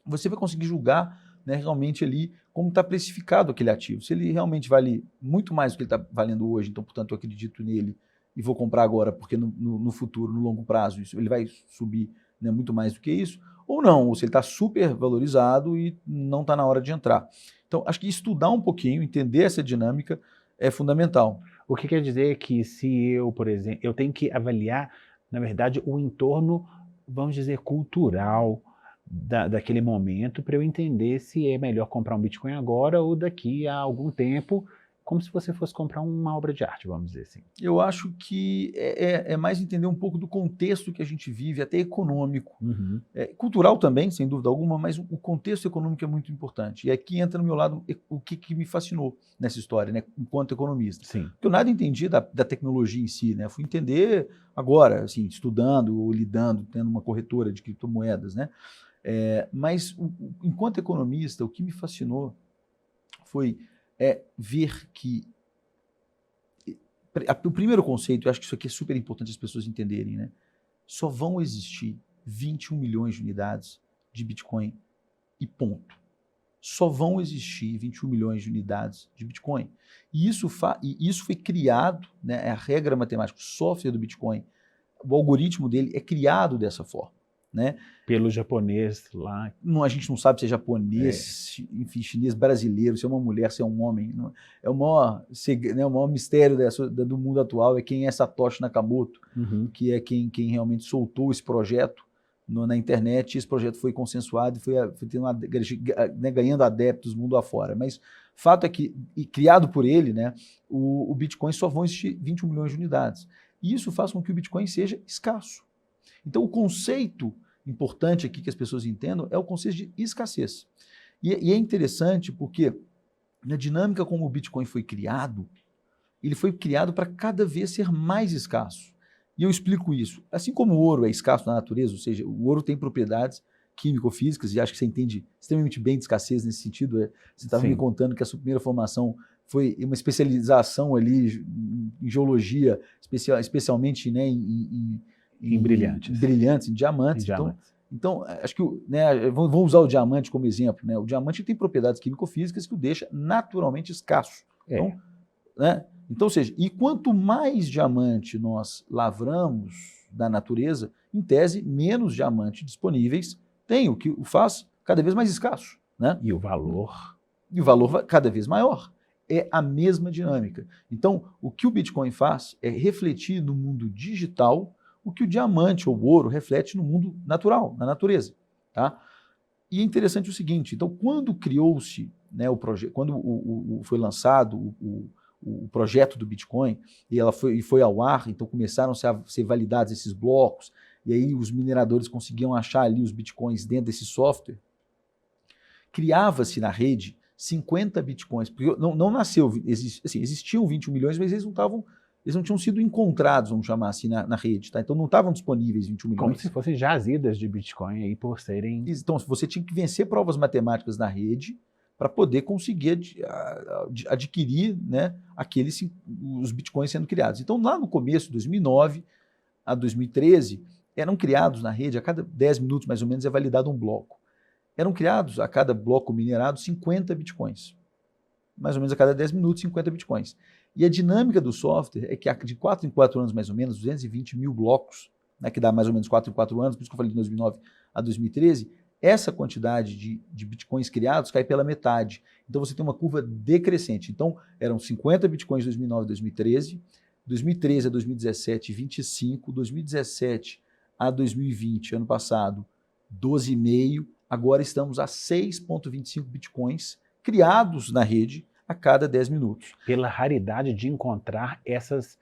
vai conseguir julgar, né, realmente ali como está precificado aquele ativo. Se ele realmente vale muito mais do que ele está valendo hoje, então, portanto, eu acredito nele e vou comprar agora, porque no futuro, no longo prazo, ele vai subir, né, muito mais do que isso, ou não, ou se ele está super valorizado e não está na hora de entrar. Então, acho que estudar um pouquinho, entender essa dinâmica é fundamental. O que quer dizer que se eu, por exemplo, eu tenho que avaliar, na verdade, o entorno, vamos dizer, cultural daquele momento para eu entender se é melhor comprar um Bitcoin agora ou daqui a algum tempo, como se você fosse comprar uma obra de arte, vamos dizer assim. Eu acho que é mais entender um pouco do contexto que a gente vive, até econômico. Uhum. Cultural também, sem dúvida alguma, mas o contexto econômico é muito importante. E aqui entra no meu lado o que me fascinou nessa história, né, enquanto economista. Sim. Porque eu nada entendi da tecnologia em si, né? Fui entender agora, assim, estudando ou lidando, tendo uma corretora de criptomoedas, né? Mas enquanto economista, o que me fascinou foi ver que o primeiro conceito, eu acho que isso aqui é super importante as pessoas entenderem, né? Só vão existir 21 milhões de unidades de Bitcoin e ponto. Só vão existir 21 milhões de unidades de Bitcoin. E isso foi criado, né, é a regra matemática, o software do Bitcoin, o algoritmo dele é criado dessa forma, né? Pelo japonês lá. A gente não sabe se é japonês, enfim, chinês, brasileiro, se é uma mulher, se é um homem. É o maior mistério do mundo atual é quem é Satoshi Nakamoto, que é quem realmente soltou esse projeto na internet, e esse projeto foi consensuado e foi ganhando adeptos mundo afora. Mas fato é que, criado por ele, né, o Bitcoin só vão existir 21 milhões de unidades. E isso faz com que o Bitcoin seja escasso. Então, o conceito importante aqui que as pessoas entendam é o conceito de escassez. E é interessante porque, na dinâmica como o Bitcoin foi criado, ele foi criado para cada vez ser mais escasso. E eu explico isso. Assim como o ouro é escasso na natureza, ou seja, o ouro tem propriedades químico-físicas, e acho que você entende extremamente bem de escassez nesse sentido. Você estava me contando que a sua primeira formação foi uma especialização ali em geologia, especialmente, né, em brilhantes, em diamantes. Então, acho que, né, vamos usar o diamante como exemplo, né? O diamante tem propriedades químico-físicas que o deixa naturalmente escasso. Então, né? Então, ou seja, e quanto mais diamante nós lavramos da natureza, em tese, menos diamantes disponíveis tem, o que o faz cada vez mais escasso, né? E o valor? E o valor cada vez maior. é a mesma dinâmica. Então, o que o Bitcoin faz é refletir no mundo digital o que o diamante ou o ouro reflete no mundo natural, na natureza. Tá? E é interessante o seguinte, então quando criou-se, né, o projeto, quando foi lançado o projeto do Bitcoin e ela foi ao ar, então começaram a ser validados esses blocos, e aí os mineradores conseguiam achar ali os Bitcoins dentro desse software, criava-se na rede 50 Bitcoins, porque não nasceu, assim, existiam 21 milhões, mas eles não tinham sido encontrados, vamos chamar assim, na rede, tá? Então não estavam disponíveis 21 milhões. Como se fossem jazidas de Bitcoin aí por serem... Então você tinha que vencer provas matemáticas na rede para poder conseguir adquirir, né, os Bitcoins sendo criados. Então lá no começo, 2009 a 2013, eram criados na rede, a cada 10 minutos mais ou menos é validado um bloco. Eram criados a cada bloco minerado 50 Bitcoins. Mais ou menos a cada 10 minutos, 50 Bitcoins. E a dinâmica do software é que de 4 em 4 anos, mais ou menos, 220 mil blocos, né, que dá mais ou menos 4 em 4 anos, por isso que eu falei de 2009 a 2013, essa quantidade de Bitcoins criados cai pela metade. Então você tem uma curva decrescente. Então eram 50 Bitcoins em 2009 e 2013, 2013 a 2017, 25, 2017 a 2020, ano passado, 12,5, agora estamos a 6,25 Bitcoins criados na rede a cada 10 minutos. Pela raridade de encontrar essas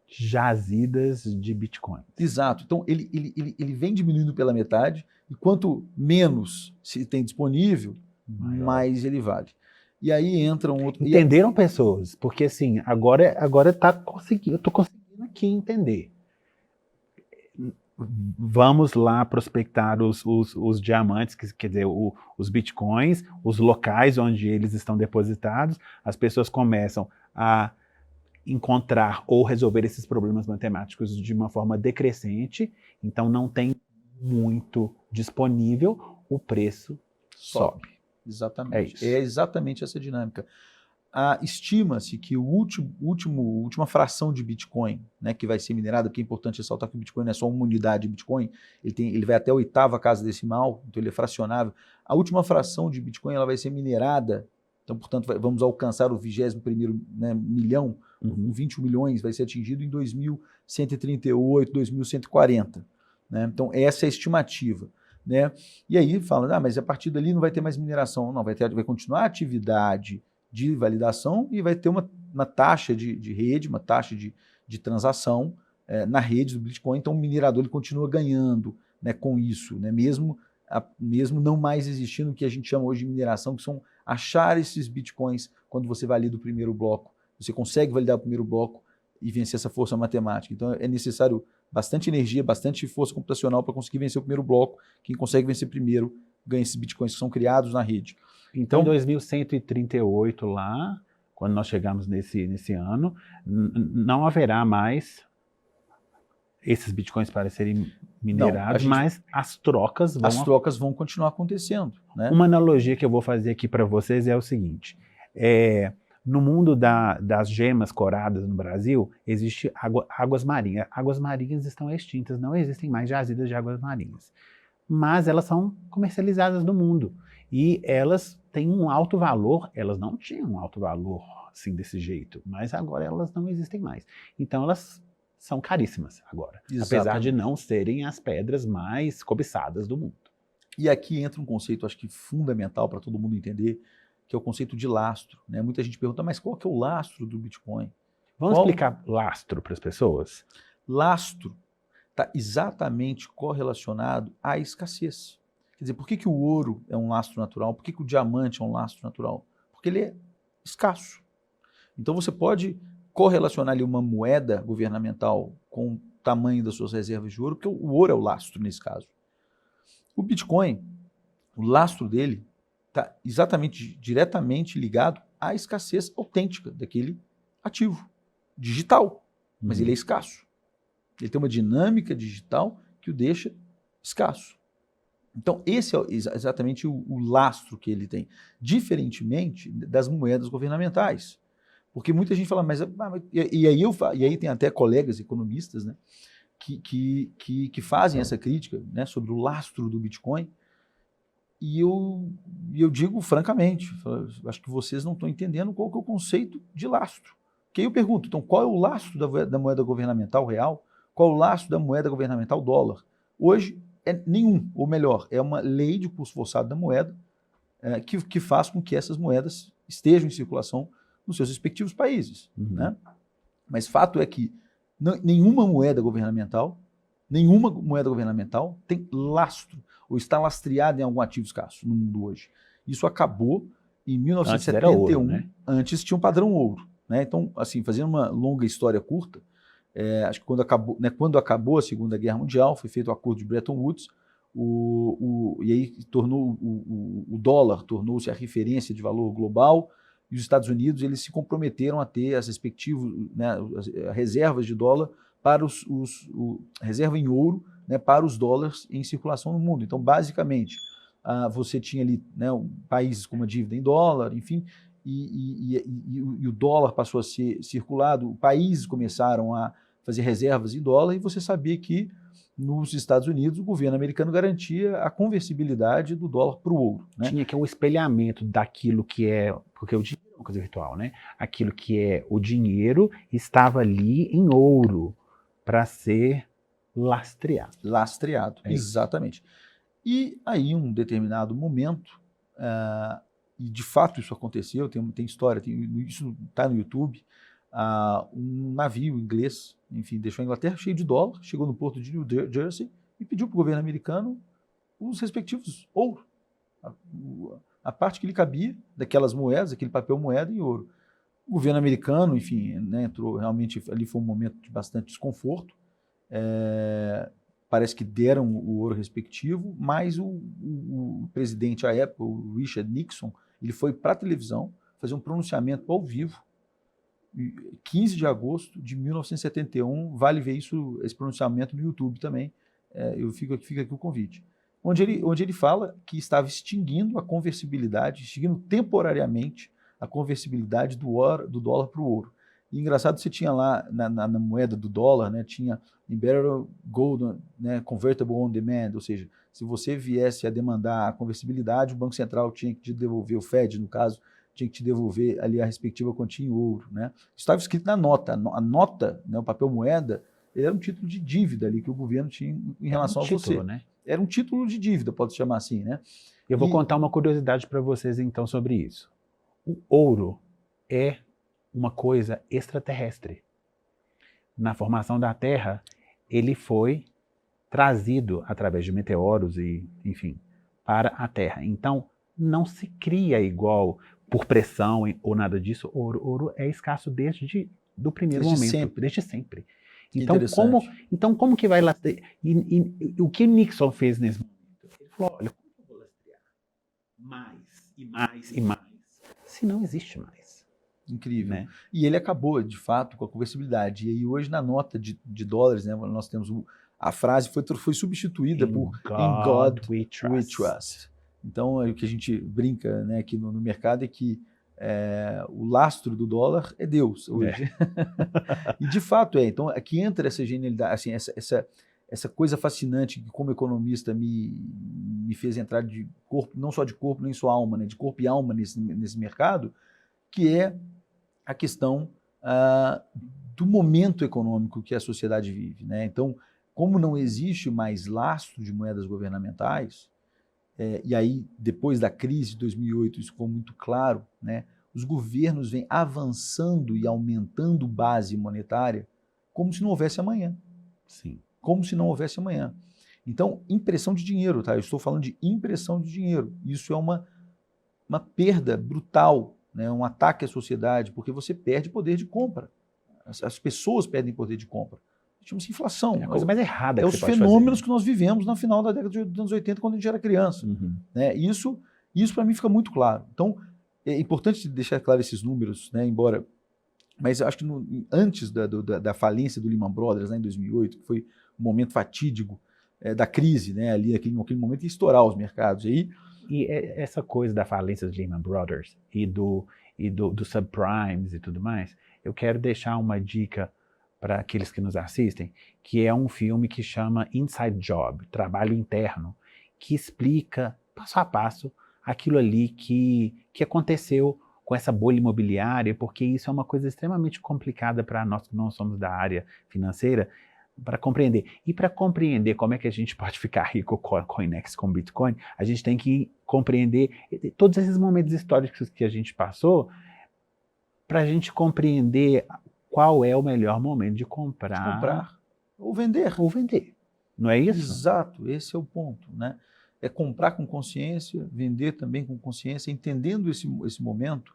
jazidas de Bitcoin. Exato. Então, ele vem diminuindo pela metade, e quanto menos se tem disponível, mais ele vale. E aí entra um outro... Entenderam, pessoas? Porque assim, agora eu estou conseguindo aqui entender. Vamos lá prospectar os diamantes, quer dizer, os bitcoins, os locais onde eles estão depositados. As pessoas começam a encontrar ou resolver esses problemas matemáticos de uma forma decrescente, então não tem muito disponível, o preço sobe. Exatamente. É exatamente essa dinâmica. Estima-se que a última fração de Bitcoin, né, que vai ser minerada, porque é importante ressaltar que o Bitcoin não é só uma unidade de Bitcoin, ele vai até a 8ª casa decimal, então ele é fracionável. A última fração de Bitcoin ela vai ser minerada, então, portanto, vamos alcançar o 21º, né, milhão, 21 milhões vai ser atingido em 2138, 2140. Né? Então, essa é a estimativa. Né? E aí fala, mas a partir dali não vai ter mais mineração. Não, vai continuar a atividade de validação e vai ter uma taxa de rede, uma taxa de transação na rede do Bitcoin. Então, o minerador ele continua ganhando, né, com isso, né? Mesmo não mais existindo o que a gente chama hoje de mineração, que são achar esses Bitcoins quando você valida o primeiro bloco. Você consegue validar o primeiro bloco e vencer essa força matemática. Então, é necessário bastante energia, bastante força computacional para conseguir vencer o primeiro bloco. Quem consegue vencer primeiro ganha esses Bitcoins que são criados na rede. Então, em 2138 lá, quando nós chegamos nesse ano, não haverá mais esses Bitcoins para serem minerados, mas as trocas vão continuar acontecendo. Né? Uma analogia que eu vou fazer aqui para vocês é o seguinte, no mundo das gemas coradas no Brasil, existe águas marinhas. Águas marinhas estão extintas, não existem mais jazidas de águas marinhas. Mas elas são comercializadas no mundo. E elas têm um alto valor, elas não tinham um alto valor assim desse jeito, mas agora elas não existem mais. Então elas são caríssimas agora, apesar de não serem as pedras mais cobiçadas do mundo. E aqui entra um conceito, acho que fundamental para todo mundo entender, que é o conceito de lastro. Né? Muita gente pergunta, mas qual que é o lastro do Bitcoin? Vamos explicar lastro para as pessoas? Lastro está exatamente correlacionado à escassez. Quer dizer, por que o ouro é um lastro natural? Por que o diamante é um lastro natural? Porque ele é escasso. Então você pode correlacionar ali uma moeda governamental com o tamanho das suas reservas de ouro, porque o ouro é o lastro nesse caso. O Bitcoin, o lastro dele está exatamente, diretamente ligado à escassez autêntica daquele ativo digital, mas ele é escasso. Ele tem uma dinâmica digital que o deixa escasso. Então, esse é exatamente o lastro que ele tem, diferentemente das moedas governamentais. Porque muita gente fala, e aí tem até colegas economistas, né, que fazem essa crítica, né, sobre o lastro do Bitcoin, E eu digo francamente, acho que vocês não estão entendendo qual que é o conceito de lastro. Que aí eu pergunto, então, qual é o lastro da moeda governamental real? Qual é o lastro da moeda governamental dólar? Hoje é nenhum, ou melhor, é uma lei de curso forçado da moeda que faz com que essas moedas estejam em circulação nos seus respectivos países. Né? Mas fato é que nenhuma moeda governamental tem lastro ou está lastreada em algum ativo escasso no mundo hoje. Isso acabou em 1971. Antes era ouro, né? Antes tinha um padrão ouro. Né? Então, assim, fazendo uma longa história curta, acho que quando acabou a Segunda Guerra Mundial, foi feito o acordo de Bretton Woods, e aí o dólar tornou-se a referência de valor global, e os Estados Unidos eles se comprometeram a ter as respectivas, né, as reservas de dólar para reserva em ouro, né, para os dólares em circulação no mundo. Então, basicamente, você tinha ali, né, países com uma dívida em dólar, enfim, e o dólar passou a ser circulado, países começaram a fazer reservas em dólar, e você sabia que nos Estados Unidos o governo americano garantia a conversibilidade do dólar para o ouro. Né? Tinha que o espelhamento daquilo que é, porque o dinheiro é uma coisa virtual, né? Aquilo que é o dinheiro estava ali em ouro para ser lastreado. Lastreado, exatamente. E aí, em um determinado momento, e de fato isso aconteceu, tem história, isso está no YouTube, um navio inglês, enfim, deixou a Inglaterra cheio de dólar, chegou no porto de New Jersey e pediu para o governo americano os respectivos ouro, a parte que lhe cabia daquelas moedas, aquele papel moeda em ouro. O governo americano, enfim, né, entrou, realmente ali foi um momento de bastante desconforto, parece que deram o ouro respectivo, mas o presidente à época, o Richard Nixon, ele foi para a televisão fazer um pronunciamento ao vivo, 15 de agosto de 1971, vale ver esse pronunciamento no YouTube também, fica aqui o convite, onde ele fala que estava extinguindo temporariamente a conversibilidade do dólar para o ouro. E engraçado, você tinha lá na moeda do dólar, né, tinha Embedded Gold, né, Convertible on Demand, ou seja, se você viesse a demandar a conversibilidade, o Banco Central tinha que te devolver, o Fed, no caso, tinha que te devolver ali a respectiva quantia em ouro. Né? Isso estava escrito na nota. A nota, né, o papel moeda, era um título de dívida ali que o governo tinha em relação a você. Né? Era um título de dívida, pode chamar assim. Né? Eu vou contar uma curiosidade para vocês então sobre isso. O ouro é uma coisa extraterrestre. Na formação da Terra, ele foi trazido através de meteoros e, enfim, para a Terra. Então, não se cria igual por pressão ou nada disso. Ouro é escasso desde o primeiro momento, desde sempre. Então, como que vai lastrear? E o que Nixon fez nesse momento? Ele falou, olha, como que eu vou lastrear? Mais, e mais, e mais. Se não existe mais. Incrível. Né? E ele acabou, de fato, com a conversibilidade. E aí hoje na nota de dólares, né, nós temos a frase foi substituída por In God We Trust. Então, o que a gente brinca, né, aqui no mercado é que o lastro do dólar é Deus hoje. E de fato Então, aqui entra essa genialidade, assim, essa coisa fascinante que, como economista, me fez entrar de corpo, não só de corpo nem só alma, né, de corpo e alma nesse mercado, que é a questão do momento econômico que a sociedade vive. Né? Então, como não existe mais lastro de moedas governamentais, e aí, depois da crise de 2008, isso ficou muito claro, né? Os governos vêm avançando e aumentando base monetária como se não houvesse amanhã. Sim. Como se não houvesse amanhã. Então, impressão de dinheiro, tá? Eu estou falando de impressão de dinheiro. Isso é uma perda brutal, né? Um ataque à sociedade, porque você perde poder de compra. As pessoas perdem poder de compra. Chama-se inflação. É a coisa mais errada que você pode fazer. É os fenômenos que nós vivemos no final da década dos anos 80, quando a gente era criança. Né? Isso para mim fica muito claro. Então, é importante deixar claro esses números, né? Mas eu acho que antes da falência do Lehman Brothers, né, em 2008, que foi um momento fatídico da crise, né, ali naquele momento, ia estourar os mercados. E essa coisa da falência do Lehman Brothers e do subprimes e tudo mais, eu quero deixar uma dica para aqueles que nos assistem, que é um filme que chama Inside Job, Trabalho Interno, que explica passo a passo aquilo ali que aconteceu com essa bolha imobiliária, porque isso é uma coisa extremamente complicada para nós que não somos da área financeira, para compreender. E para compreender como é que a gente pode ficar rico com a Coinex, com Bitcoin, a gente tem que compreender todos esses momentos históricos que a gente passou, para a gente compreender qual é o melhor momento de comprar ou vender. Ou vender. Não é isso? Exato, esse é o ponto, né? É comprar com consciência, vender também com consciência, entendendo esse momento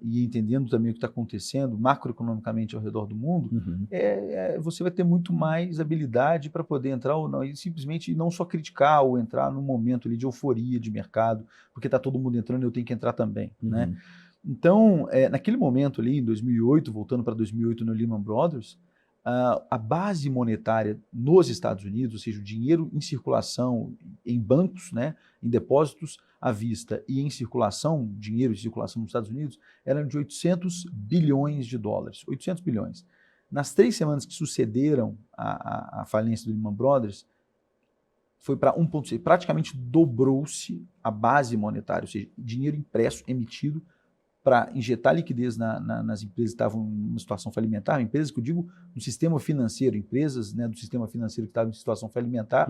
e entendendo também o que está acontecendo macroeconomicamente ao redor do mundo, você vai ter muito mais habilidade para poder entrar ou não, e simplesmente não só criticar ou entrar num momento ali de euforia de mercado, porque está todo mundo entrando e eu tenho que entrar também, né? Então, naquele momento ali, em 2008, voltando para 2008 no Lehman Brothers, a base monetária nos Estados Unidos, ou seja, o dinheiro em circulação em bancos, né, em depósitos à vista e em circulação, dinheiro em circulação nos Estados Unidos, eram de 800 bilhões de dólares, 800 bilhões. Nas 3 semanas que sucederam a falência do Lehman Brothers, foi para 1,6, praticamente dobrou-se a base monetária, ou seja, dinheiro impresso, emitido, para injetar liquidez nas empresas que estavam em uma situação falimentar, empresas que eu digo no sistema financeiro, empresas, né, do sistema financeiro que estavam em situação falimentar,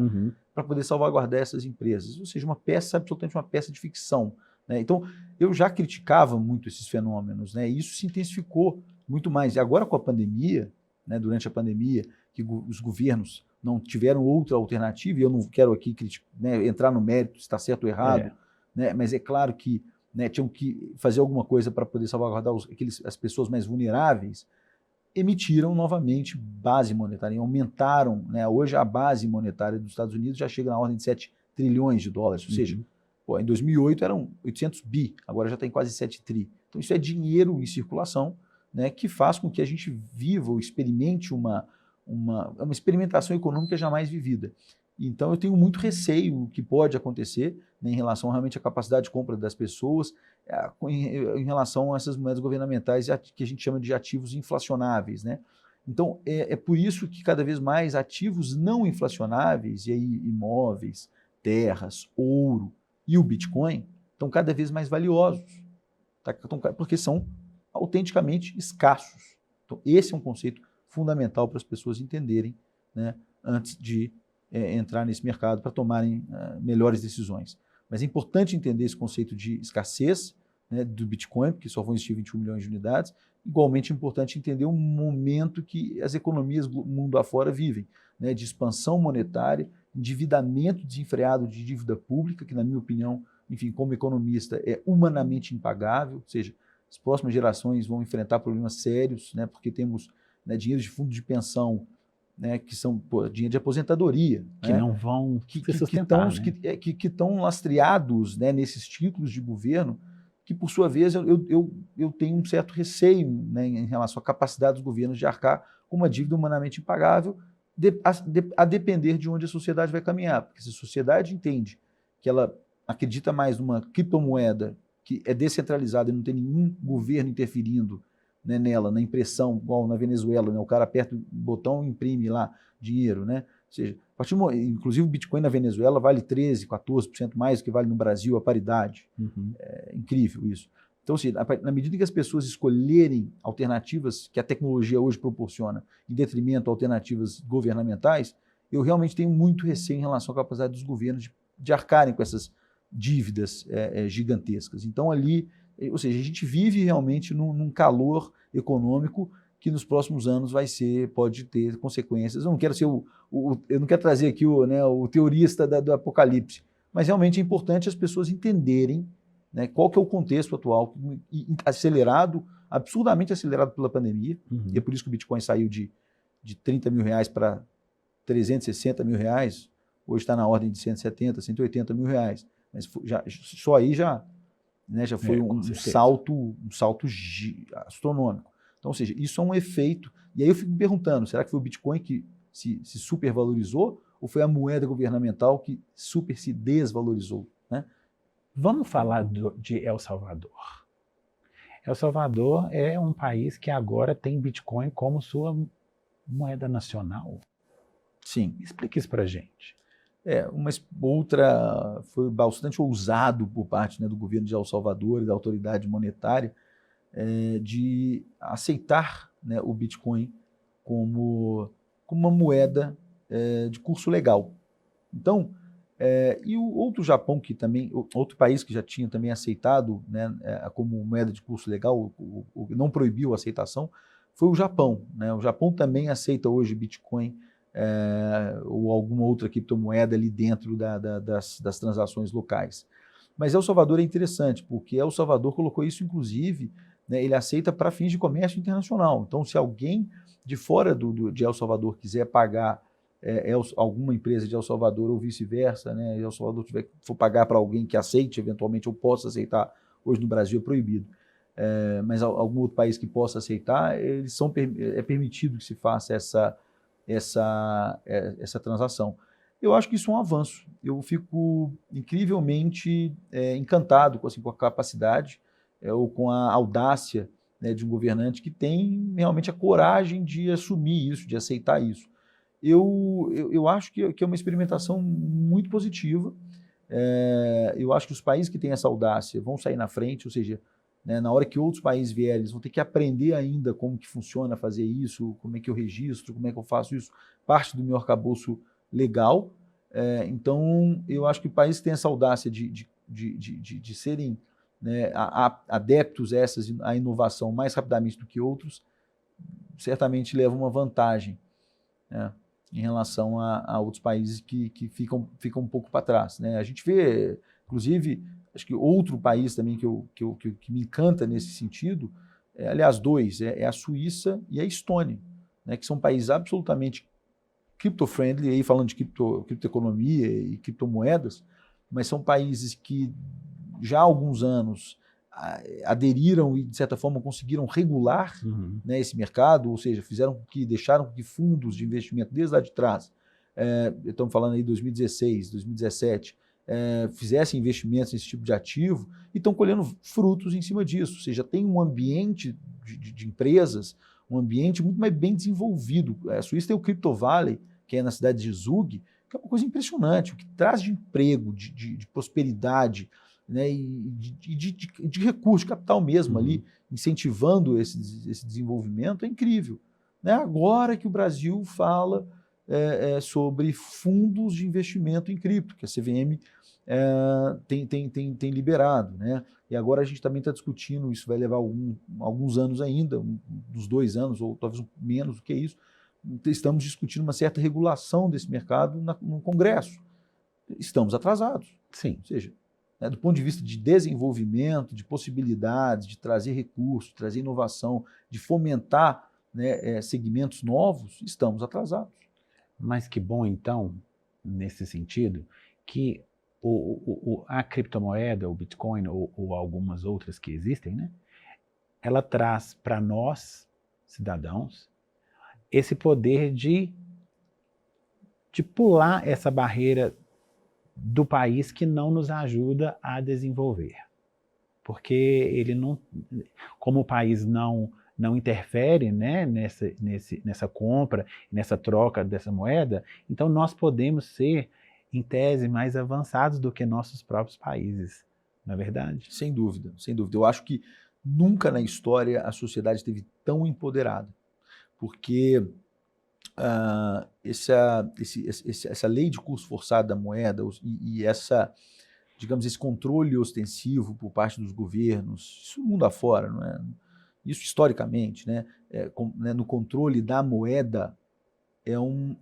para poder salvaguardar essas empresas. Ou seja, absolutamente uma peça de ficção, né? Então, eu já criticava muito esses fenômenos, né, e isso se intensificou muito mais. E agora com a pandemia, né, durante a pandemia, que os governos não tiveram outra alternativa, e eu não quero aqui né, entrar no mérito se está certo ou errado, né, mas é claro que tinham que fazer alguma coisa para poder salvaguardar as pessoas mais vulneráveis, emitiram novamente base monetária, aumentaram, né, hoje a base monetária dos Estados Unidos já chega na ordem de 7 trilhões de dólares, ou seja, em 2008 eram 800 bi, agora já está em quase 7 tri. Então isso é dinheiro em circulação, né, que faz com que a gente viva ou experimente uma experimentação econômica jamais vivida. Então eu tenho muito receio que pode acontecer, né, em relação realmente à capacidade de compra das pessoas, em relação a essas moedas governamentais que a gente chama de ativos inflacionáveis, né? Então é por isso que cada vez mais ativos não inflacionáveis, e aí imóveis, terras, ouro e o Bitcoin estão cada vez mais valiosos, tá? Porque são autenticamente escassos. Então esse é um conceito fundamental para as pessoas entenderem, né, antes de entrar nesse mercado para tomarem melhores decisões. Mas é importante entender esse conceito de escassez, né, do Bitcoin, porque só vão existir 21 milhões de unidades. Igualmente é importante entender o momento que as economias do mundo afora vivem, né, de expansão monetária, endividamento desenfreado de dívida pública, que na minha opinião, enfim, como economista, é humanamente impagável, ou seja, as próximas gerações vão enfrentar problemas sérios, né, porque temos, né, dinheiro de fundo de pensão, né, que são dinheiro de aposentadoria, que, né, não vão se sustentar, que estão lastreados, né, nesses títulos de governo, que por sua vez eu tenho um certo receio, né, em relação à capacidade dos governos de arcar com uma dívida humanamente impagável, a depender de onde a sociedade vai caminhar. Porque se a sociedade entende que ela acredita mais numa criptomoeda que é descentralizada e não tem nenhum governo interferindo, né, nela, na impressão, igual na Venezuela, né, o cara aperta o botão e imprime lá dinheiro, né? Ou seja, inclusive o Bitcoin na Venezuela vale 13%, 14% mais do que vale no Brasil, a paridade. É incrível isso. Então, assim, na medida que as pessoas escolherem alternativas que a tecnologia hoje proporciona, em detrimento de alternativas governamentais, eu realmente tenho muito receio em relação à capacidade dos governos de arcarem com essas dívidas gigantescas. Então, ali, ou seja, a gente vive realmente num calor econômico que nos próximos anos pode ter consequências. Eu não quero ser eu não quero trazer aqui o teorista do apocalipse, mas realmente é importante as pessoas entenderem, né, qual que é o contexto atual, absurdamente acelerado pela pandemia, e é por isso que o Bitcoin saiu de 30 mil reais para 360 mil reais, hoje está na ordem de 170, 180 mil reais, mas só aí já foi um salto astronômico. Então, ou seja, isso é um efeito. E aí eu fico me perguntando, será que foi o Bitcoin que se supervalorizou ou foi a moeda governamental que se desvalorizou, né? Vamos falar de El Salvador. El Salvador é um país que agora tem Bitcoin como sua moeda nacional. Sim. Explique isso para a gente. Outra foi bastante ousado por parte, né, do governo de El Salvador e da autoridade monetária de aceitar, né, o Bitcoin como uma moeda de curso legal. Então, e o outro Japão que também, outro país que já tinha também aceitado, né, como moeda de curso legal, não proibiu a aceitação, foi o Japão, né? O Japão também aceita hoje Bitcoin ou alguma outra criptomoeda ali dentro das transações locais. Mas El Salvador é interessante, porque El Salvador colocou isso, inclusive, né, ele aceita para fins de comércio internacional. Então, se alguém de fora de El Salvador quiser pagar alguma empresa de El Salvador ou vice-versa, né, El Salvador for pagar para alguém que aceite, eventualmente, ou possa aceitar, hoje no Brasil é proibido, mas algum outro país que possa aceitar, é permitido que se faça essa transação. Eu acho que isso é um avanço. Eu fico incrivelmente encantado com a capacidade ou com a audácia, né, de um governante que tem realmente a coragem de assumir isso, de aceitar isso. Eu acho que é uma experimentação muito positiva. Eu acho que os países que têm essa audácia vão sair na frente, ou seja, né, na hora que outros países vierem, eles vão ter que aprender ainda como que funciona fazer isso, como é que eu registro, como é que eu faço isso, parte do meu arcabouço legal. Então, eu acho que países que têm essa audácia de serem, né, adeptos à inovação mais rapidamente do que outros, certamente levam uma vantagem, né, em relação a outros países que ficam um pouco para trás, né? A gente vê, inclusive, acho que outro país também que me encanta nesse sentido, aliás, dois, é a Suíça e a Estônia, né, que são países absolutamente crypto-friendly, aí falando de criptoeconomia e criptomoedas, mas são países que já há alguns anos aderiram e, de certa forma, conseguiram regular, né, esse mercado, ou seja, deixaram que fundos de investimento desde lá de trás, estamos falando aí de 2016, 2017, fizessem investimentos nesse tipo de ativo e estão colhendo frutos em cima disso, ou seja, tem um ambiente de empresas, um ambiente muito mais bem desenvolvido. A Suíça tem o Crypto Valley, que é na cidade de Zug, que é uma coisa impressionante, o que traz de emprego, de prosperidade, né, e de recurso, de capital mesmo ali, incentivando esse desenvolvimento, é incrível. Né? Agora que o Brasil fala sobre fundos de investimento em cripto, que a CVM tem liberado, né? E agora a gente também está discutindo, isso vai levar alguns anos ainda, uns 2 anos, ou talvez menos do que isso, estamos discutindo uma certa regulação desse mercado no Congresso. Estamos atrasados. Sim. Ou seja, né, do ponto de vista de desenvolvimento, de possibilidades, de trazer recursos, trazer inovação, de fomentar, né, segmentos novos, estamos atrasados. Mas que bom, então, nesse sentido, que a criptomoeda, o Bitcoin ou algumas outras que existem, né, ela traz para nós, cidadãos, esse poder de pular essa barreira do país que não nos ajuda a desenvolver. Porque ele não, como o país não interfere, né, nessa compra, nessa troca dessa moeda, então nós podemos ser, em tese, mais avançados do que nossos próprios países, não é verdade? Sem dúvida, sem dúvida. Eu acho que nunca na história a sociedade esteve tão empoderada, porque essa lei de curso forçado da moeda e digamos, esse controle ostensivo por parte dos governos, isso no mundo afora, não é? Isso historicamente, né? No controle da moeda,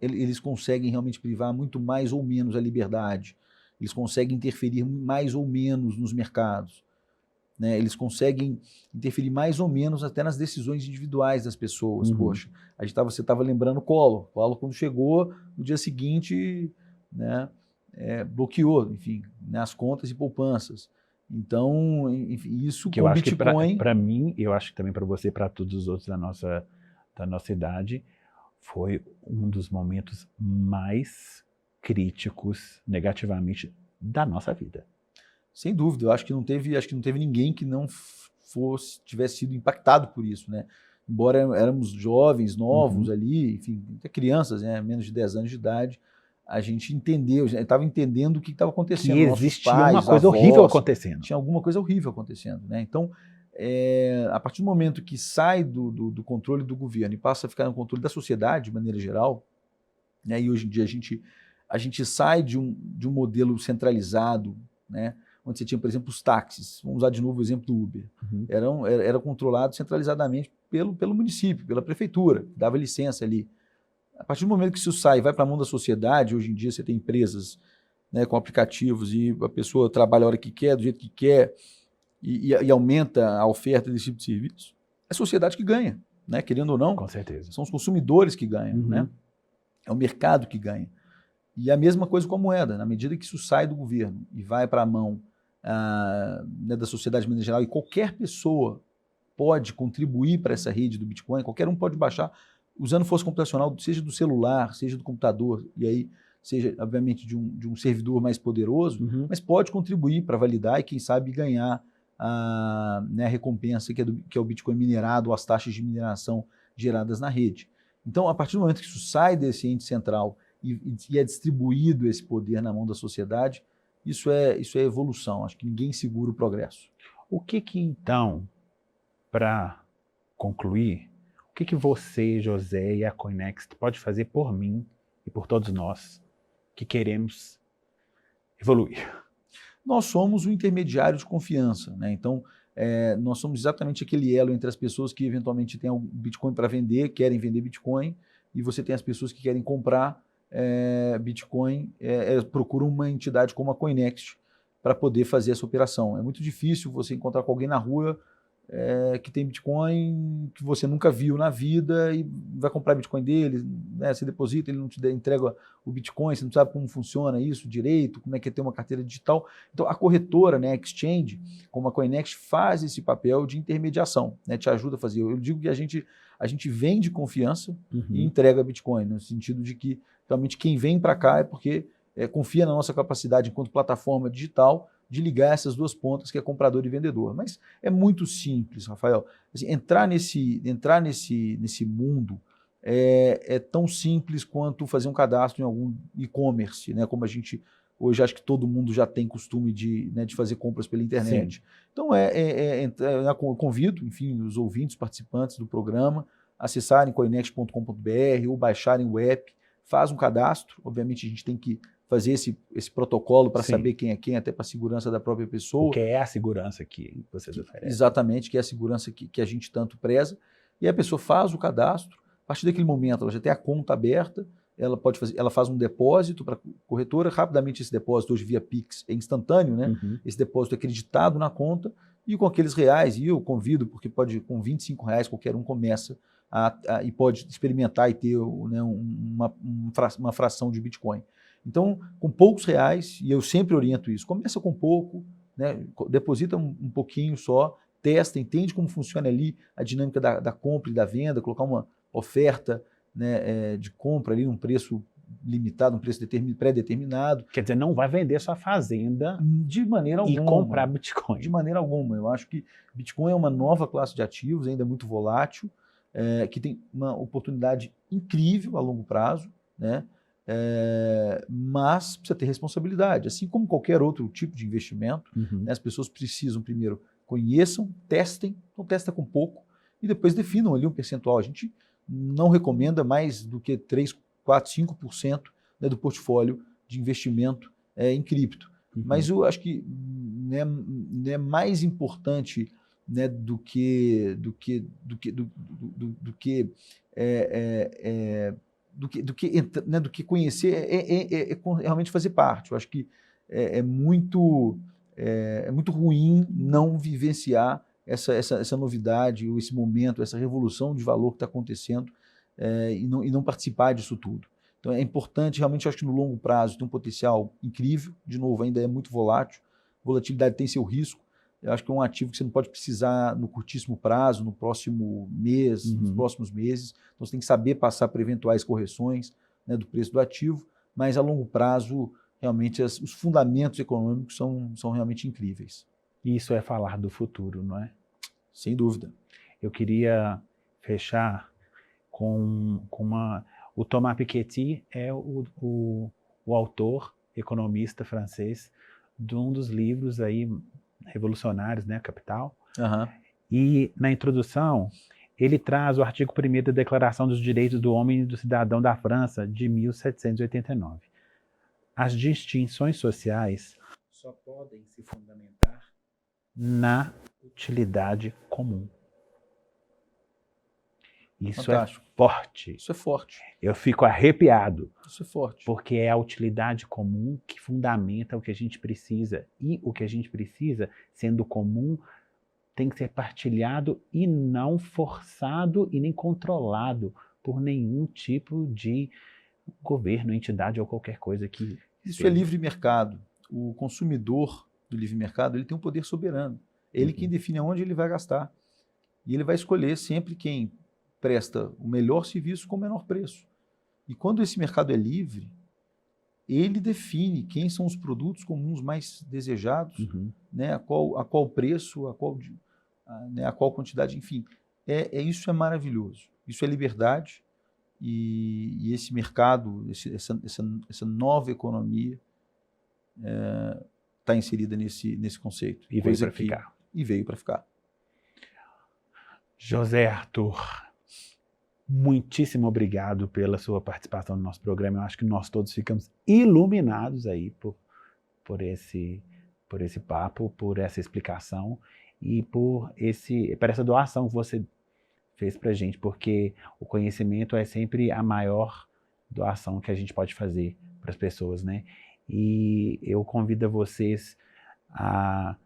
eles conseguem realmente privar muito mais ou menos a liberdade, eles conseguem interferir mais ou menos nos mercados, né? Eles conseguem interferir mais ou menos até nas decisões individuais das pessoas. Poxa, você estava lembrando o Collor, quando chegou, no dia seguinte, né, bloqueou, enfim, né, as contas e poupanças. Então, enfim, isso que com eu o acho Bitcoin... que para mim, eu acho que também para você, para todos os outros da nossa idade, foi um dos momentos mais críticos negativamente da nossa vida. Sem dúvida, eu acho que não teve ninguém que não tivesse sido impactado por isso, né? Embora éramos jovens, novos ali, enfim, até crianças, né, menos de 10 anos de idade, a gente entendeu, estava entendendo o que estava acontecendo. Que Nossos existia pais, uma coisa avós, horrível acontecendo. tinha alguma coisa horrível acontecendo, né? Então, a partir do momento que sai do controle do governo e passa a ficar no controle da sociedade, de maneira geral, né? E hoje em dia a gente sai de um modelo centralizado, né? Onde você tinha, por exemplo, os táxis. Vamos usar de novo o exemplo do Uber. Era controlado centralizadamente pelo município, pela prefeitura, que dava licença ali. A partir do momento que isso sai e vai para a mão da sociedade, hoje em dia você tem empresas, né, com aplicativos e a pessoa trabalha a hora que quer, do jeito que quer, e aumenta a oferta desse tipo de serviço, é a sociedade que ganha, né? Querendo ou não. Com certeza. São os consumidores que ganham, né? É o mercado que ganha. E a mesma coisa com a moeda, na medida que isso sai do governo e vai para a mão né, da sociedade de maneira geral, e qualquer pessoa pode contribuir para essa rede do Bitcoin, qualquer um pode baixar, usando força computacional, seja do celular, seja do computador, e aí seja, obviamente, de um servidor mais poderoso, mas pode contribuir para validar e, quem sabe, ganhar né, a recompensa que é o Bitcoin minerado, ou as taxas de mineração geradas na rede. Então, a partir do momento que isso sai desse ente central e é distribuído esse poder na mão da sociedade, isso é evolução. Acho que ninguém segura o progresso. O que então, para concluir, o que você, José e a Coinext pode fazer por mim e por todos nós que queremos evoluir? Nós somos um intermediário de confiança, né? Então, nós somos exatamente aquele elo entre as pessoas que eventualmente têm um Bitcoin para vender, querem vender Bitcoin, e você tem as pessoas que querem comprar Bitcoin, procuram uma entidade como a Coinext para poder fazer essa operação. É muito difícil você encontrar com alguém na rua que tem Bitcoin que você nunca viu na vida e vai comprar Bitcoin dele, né? Você deposita, ele não te entrega o Bitcoin, você não sabe como funciona isso direito, como é que é ter uma carteira digital. Então, a corretora, né, a exchange, como a Coinext, faz esse papel de intermediação, né, te ajuda a fazer. Eu digo que a gente vende confiança e entrega Bitcoin, no sentido de que realmente quem vem para cá é porque confia na nossa capacidade enquanto plataforma digital de ligar essas duas pontas, que é comprador e vendedor. Mas é muito simples, Rafael. Assim, entrar nesse mundo é tão simples quanto fazer um cadastro em algum e-commerce, né? Como a gente hoje acho que todo mundo já tem costume de fazer compras pela internet. Sim. Então, eu convido, enfim, os ouvintes, participantes do programa, acessarem coinext.com.br ou baixarem o app, faz um cadastro. Obviamente, a gente tem que fazer esse protocolo para saber quem é quem, até para a segurança da própria pessoa. O que é a segurança que vocês oferecem. Exatamente, que é a segurança que a gente tanto preza. E a pessoa faz o cadastro, a partir daquele momento ela já tem a conta aberta, ela faz um depósito para a corretora, rapidamente esse depósito, hoje via Pix, é instantâneo, né? Esse depósito é acreditado na conta, e com aqueles reais, e eu convido, porque com R$25 qualquer um começa e pode experimentar e ter, né, uma fração de Bitcoin. Então, com poucos reais, e eu sempre oriento isso, começa com pouco, né, deposita um pouquinho só, testa, entende como funciona ali a dinâmica da compra e da venda, colocar uma oferta, né, de compra ali num preço limitado, um preço pré-determinado. Quer dizer, não vai vender sua fazenda de maneira alguma, e comprar Bitcoin. De maneira alguma. Eu acho que Bitcoin é uma nova classe de ativos, ainda muito volátil, que tem uma oportunidade incrível a longo prazo, né? Mas precisa ter responsabilidade, assim como qualquer outro tipo de investimento. Né? As pessoas precisam primeiro conheçam, testem, então testa com pouco e depois definam ali um percentual. A gente não recomenda mais do que 3, 4, 5%, né, do portfólio de investimento em cripto. Mas eu acho que né, mais importante, né, do que conhecer é realmente fazer parte. Eu acho que é muito ruim não vivenciar essa novidade, ou esse momento, essa revolução de valor que está acontecendo e não participar disso tudo. Então é importante, realmente, eu acho que no longo prazo tem um potencial incrível, de novo, ainda é muito volátil, volatilidade tem seu risco. Eu acho que é um ativo que você não pode precisar no curtíssimo prazo, no próximo mês, nos próximos meses. Então você tem que saber passar por eventuais correções, né, do preço do ativo, mas a longo prazo, realmente, os fundamentos econômicos são realmente incríveis. Isso é falar do futuro, não é? Sem dúvida. Eu queria fechar com o Thomas Piketty é o o autor, economista francês, de um dos livros aí revolucionários, né, Capital. Aham. E na introdução, ele traz o artigo 1º da Declaração dos Direitos do Homem e do Cidadão da França, de 1789. As distinções sociais só podem se fundamentar na utilidade comum. Isso Fantástico. é forte. Isso é forte. Eu fico arrepiado, Isso é forte. porque é a utilidade comum que fundamenta o que a gente precisa. E o que a gente precisa, sendo comum, tem que ser partilhado e não forçado e nem controlado por nenhum tipo de governo, entidade ou qualquer coisa que... Isso é livre mercado. O consumidor do livre mercado, ele tem um poder soberano. Ele quem define aonde ele vai gastar. E ele vai escolher sempre quem presta o melhor serviço com o menor preço. E quando esse mercado é livre, ele define quem são os produtos comuns mais desejados, né, a qual preço, a qual quantidade, enfim. Isso é maravilhoso. Isso é liberdade. E esse mercado, essa nova economia está inserida nesse conceito. E veio para ficar. E veio para ficar. José Arthur, muitíssimo obrigado pela sua participação no nosso programa. Eu acho que nós todos ficamos iluminados aí por esse papo, por essa explicação e por essa doação que você fez para a gente, porque o conhecimento é sempre a maior doação que a gente pode fazer para as pessoas, né? E eu convido vocês a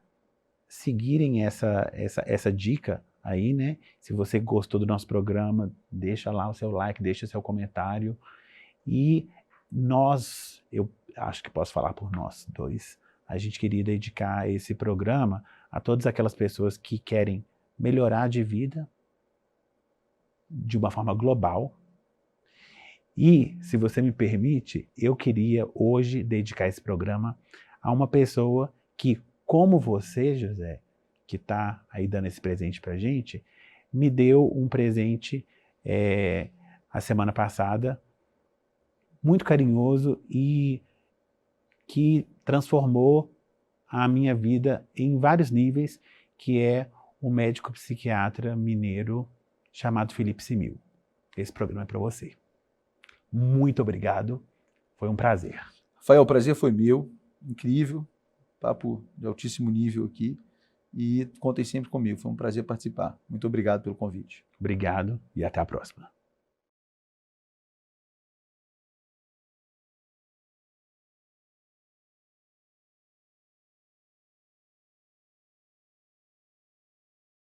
seguirem essa dica aí, né? Se você gostou do nosso programa, deixa lá o seu like, deixa o seu comentário. E eu acho que posso falar por nós dois, a gente queria dedicar esse programa a todas aquelas pessoas que querem melhorar de vida de uma forma global. E, se você me permite, eu queria hoje dedicar esse programa a uma pessoa que, como você, José, que está aí dando esse presente para a gente, me deu um presente a semana passada, muito carinhoso e que transformou a minha vida em vários níveis, que é um médico psiquiatra mineiro chamado Felipe Simil. Esse programa é para você. Muito obrigado, foi um prazer. Rafael, o prazer foi meu, incrível, papo de altíssimo nível aqui, e contem sempre comigo, foi um prazer participar. Muito obrigado pelo convite. Obrigado e até a próxima.